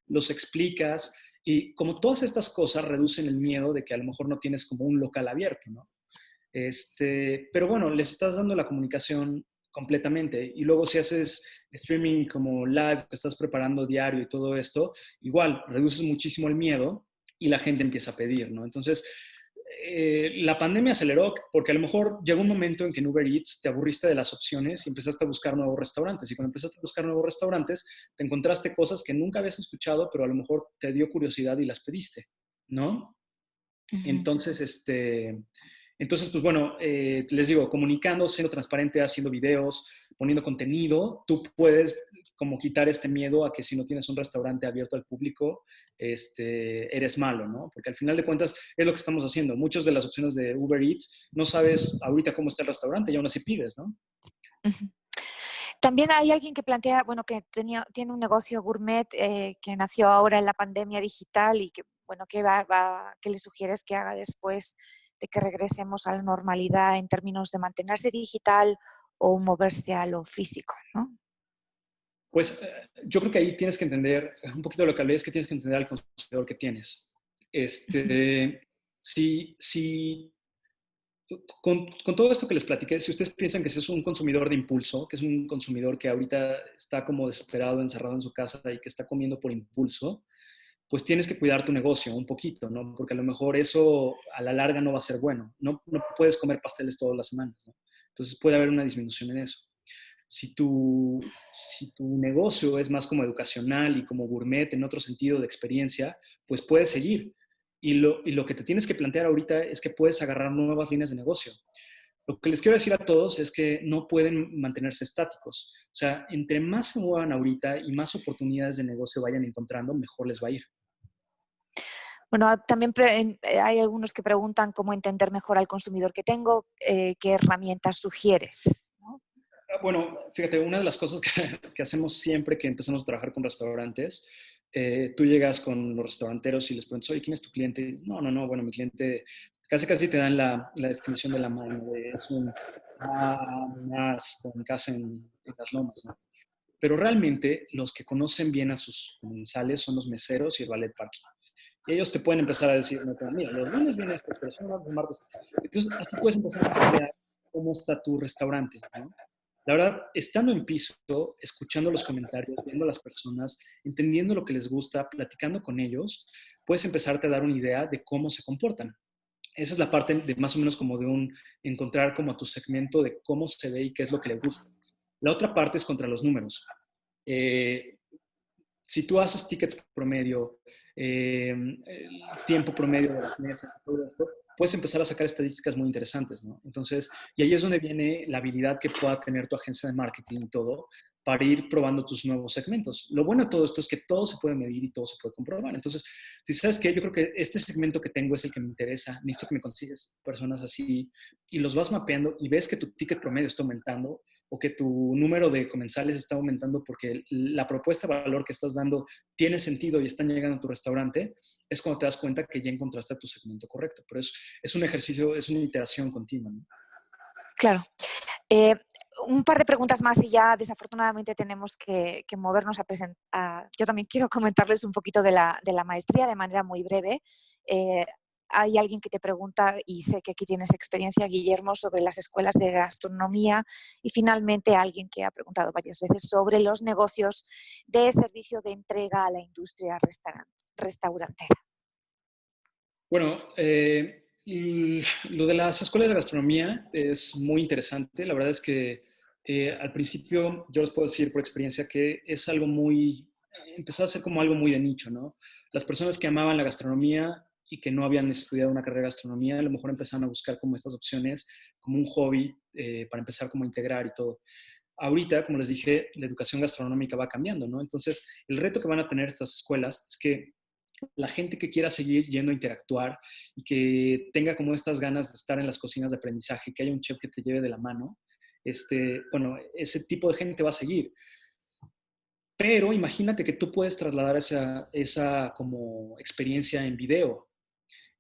los explicas y como todas estas cosas reducen el miedo de que a lo mejor no tienes como un local abierto, ¿no? Pero bueno, les estás dando la comunicación completamente. Y luego si haces streaming como live, que estás preparando diario y todo esto, igual reduces muchísimo el miedo y la gente empieza a pedir, ¿no? Entonces, la pandemia aceleró porque a lo mejor llegó un momento en que en Uber Eats te aburriste de las opciones y empezaste a buscar nuevos restaurantes. Y cuando empezaste a buscar nuevos restaurantes, te encontraste cosas que nunca habías escuchado, pero a lo mejor te dio curiosidad y las pediste, ¿no? Uh-huh. Entonces, Entonces, pues bueno, les digo, comunicando, siendo transparente, haciendo videos, poniendo contenido, tú puedes como quitar este miedo a que si no tienes un restaurante abierto al público, eres malo, ¿no? Porque al final de cuentas es lo que estamos haciendo. Muchas de las opciones de Uber Eats, no sabes ahorita cómo está el restaurante y aún así pides, ¿no? Ujú. También hay alguien que plantea, bueno, que tiene un negocio gourmet que nació ahora en la pandemia digital y que, bueno, ¿qué le sugieres que haga después de que regresemos a la normalidad en términos de mantenerse digital o moverse a lo físico, ¿no? Pues yo creo que ahí tienes que entender, un poquito de lo que hablé, es que tienes que entender al consumidor que tienes. Ujú. Si con todo esto que les platiqué, si ustedes piensan que ese es un consumidor de impulso, que es un consumidor que ahorita está como desesperado, encerrado en su casa y que está comiendo por impulso, pues tienes que cuidar tu negocio un poquito, ¿no? Porque a lo mejor eso a la larga no va a ser bueno. No puedes comer pasteles todas las semanas, ¿no? Entonces puede haber una disminución en eso. Si tu negocio es más como educacional y como gourmet en otro sentido de experiencia, pues puedes seguir. Y lo que te tienes que plantear ahorita es que puedes agarrar nuevas líneas de negocio. Lo que les quiero decir a todos es que no pueden mantenerse estáticos. O sea, entre más se muevan ahorita y más oportunidades de negocio vayan encontrando, mejor les va a ir. Bueno, también hay algunos que preguntan cómo entender mejor al consumidor que tengo, qué herramientas sugieres, ¿no? Bueno, fíjate, una de las cosas que hacemos siempre que empezamos a trabajar con restaurantes, tú llegas con los restauranteros y les preguntas, oye, ¿quién es tu cliente? No, no, no, bueno, mi cliente, casi te dan la definición de la mano, es un más con casa en las lomas, ¿no? Pero realmente los que conocen bien a sus comensales son los meseros y el valet parking. Y ellos te pueden empezar a decir, no, mira, los lunes vienen estas personas, los martes. Entonces, así puedes empezar a mapear cómo está tu restaurante, ¿no? La verdad, estando en piso, escuchando los comentarios, viendo a las personas, entendiendo lo que les gusta, platicando con ellos, puedes empezarte a dar una idea de cómo se comportan. Esa es la parte de más o menos como de encontrar como a tu segmento de cómo se ve y qué es lo que le gusta. La otra parte es contra los números. Eh, si tú haces tickets promedio, el tiempo promedio de las mesas y todo esto, puedes empezar a sacar estadísticas muy interesantes, ¿no? Entonces, y ahí es donde viene la habilidad que pueda tener tu agencia de marketing y todo para ir probando tus nuevos segmentos. Lo bueno de todo esto es que todo se puede medir y todo se puede comprobar. Entonces, si sabes que yo creo que este segmento que tengo es el que me interesa, necesito que me consigues personas así y los vas mapeando y ves que tu ticket promedio está aumentando, o que tu número de comensales está aumentando porque la propuesta de valor que estás dando tiene sentido y están llegando a tu restaurante, es cuando te das cuenta que ya encontraste tu segmento correcto. Pero es un ejercicio, es una iteración continua, ¿no? Claro. Eh, un par de preguntas más y ya desafortunadamente tenemos que movernos a presentar. Yo también quiero comentarles un poquito de la maestría de manera muy breve. Eh, hay alguien que te pregunta, y sé que aquí tienes experiencia, Guillermo, sobre las escuelas de gastronomía, y finalmente alguien que ha preguntado varias veces sobre los negocios de servicio de entrega a la industria restaurantera. Bueno, lo de las escuelas de gastronomía es muy interesante. La verdad es que al principio yo les puedo decir por experiencia que es algo empezó a ser como algo muy de nicho, ¿no? Las personas que amaban la gastronomía y que no habían estudiado una carrera de gastronomía, a lo mejor empezaron a buscar como estas opciones, como un hobby para empezar como a integrar y todo. Ahorita, como les dije, la educación gastronómica va cambiando, ¿no? Entonces, el reto que van a tener estas escuelas es que la gente que quiera seguir yendo a interactuar y que tenga como estas ganas de estar en las cocinas de aprendizaje, que haya un chef que te lleve de la mano, bueno, ese tipo de gente va a seguir. Pero imagínate que tú puedes trasladar esa como experiencia en video.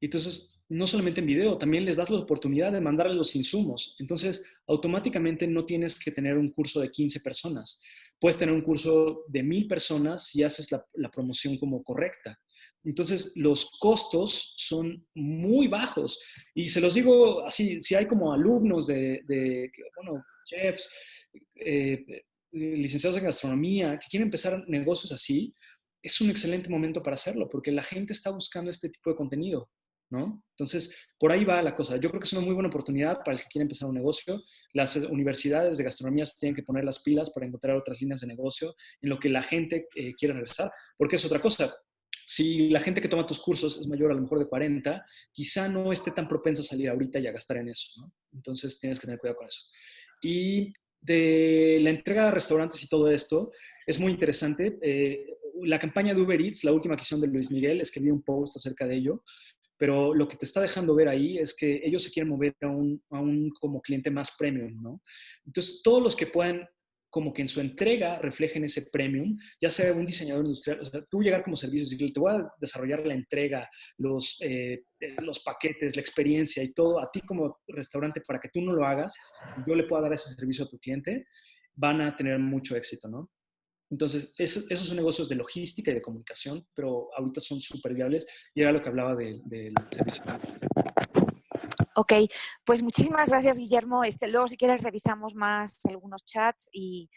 Y entonces, no solamente en video, también les das la oportunidad de mandarles los insumos. Entonces, automáticamente no tienes que tener un curso de 15 personas. Puedes tener un curso de 1000 personas si haces la promoción como correcta. Entonces, los costos son muy bajos. Y se los digo así, si hay como alumnos bueno, chefs, licenciados en gastronomía, que quieren empezar negocios así, es un excelente momento para hacerlo, porque la gente está buscando este tipo de contenido, ¿no? Entonces, por ahí va la cosa. Yo creo que es una muy buena oportunidad para el que quiere empezar un negocio. Las universidades de gastronomía se tienen que poner las pilas para encontrar otras líneas de negocio en lo que la gente quiere regresar, porque es otra cosa. Si la gente que toma tus cursos es mayor a lo mejor de 40, quizá no esté tan propensa a salir ahorita y a gastar en eso, ¿no? Entonces tienes que tener cuidado con eso. Y de la entrega a restaurantes y todo esto, es muy interesante. La campaña de Uber Eats, la última que hicieron de Luis Miguel, escribí un post acerca de ello, pero lo que te está dejando ver ahí es que ellos se quieren mover a un como cliente más premium, ¿no? Entonces, todos los que puedan como que en su entrega reflejen ese premium, ya sea un diseñador industrial, o sea, tú llegar como servicio y decirle, te voy a desarrollar la entrega, los paquetes, la experiencia y todo a ti como restaurante para que tú no lo hagas y yo le pueda dar ese servicio a tu cliente, van a tener mucho éxito, ¿no? Entonces, esos son negocios de logística y de comunicación, pero ahorita son súper viables y era lo que hablaba del servicio. Ok, pues muchísimas gracias, Guillermo. Luego, si quieres, revisamos más algunos chats y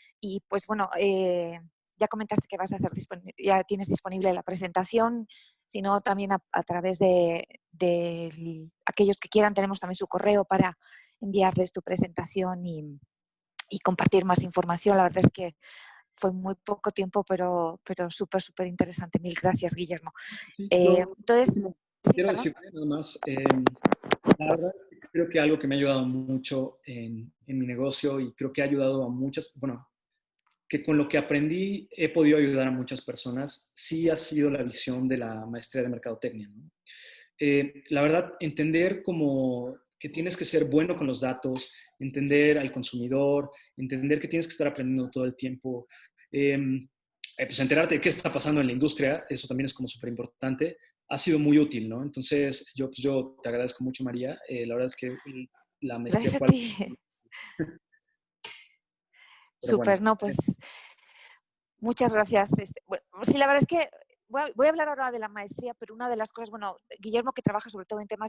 pues bueno, ya comentaste que vas a hacer ya tienes disponible la presentación, sino también a través de aquellos que quieran, tenemos también su correo para enviarles tu presentación y compartir más información. La verdad es que fue muy poco tiempo, pero súper, súper interesante. Mil gracias, Guillermo. Sí, Entonces, último, sí, quiero perdón. decir nada más, la verdad es que creo que algo que me ha ayudado mucho en mi negocio y creo que ha ayudado a muchas, bueno, que con lo que aprendí he podido ayudar a muchas personas, sí ha sido la visión de la maestría de mercadotecnia, ¿no? La verdad, entender como que tienes que ser bueno con los datos, entender al consumidor, entender que tienes que estar aprendiendo todo el tiempo, pues enterarte de qué está pasando en la industria, eso también es como súper importante, ha sido muy útil, ¿no? Entonces, yo te agradezco mucho, María. La verdad es que la maestría Gracias a fue ti. algo, pero bueno. Súper, no, pues muchas gracias. Bueno, sí, la verdad es que voy a hablar ahora de la maestría, pero una de las cosas, bueno, Guillermo, que trabaja sobre todo en temas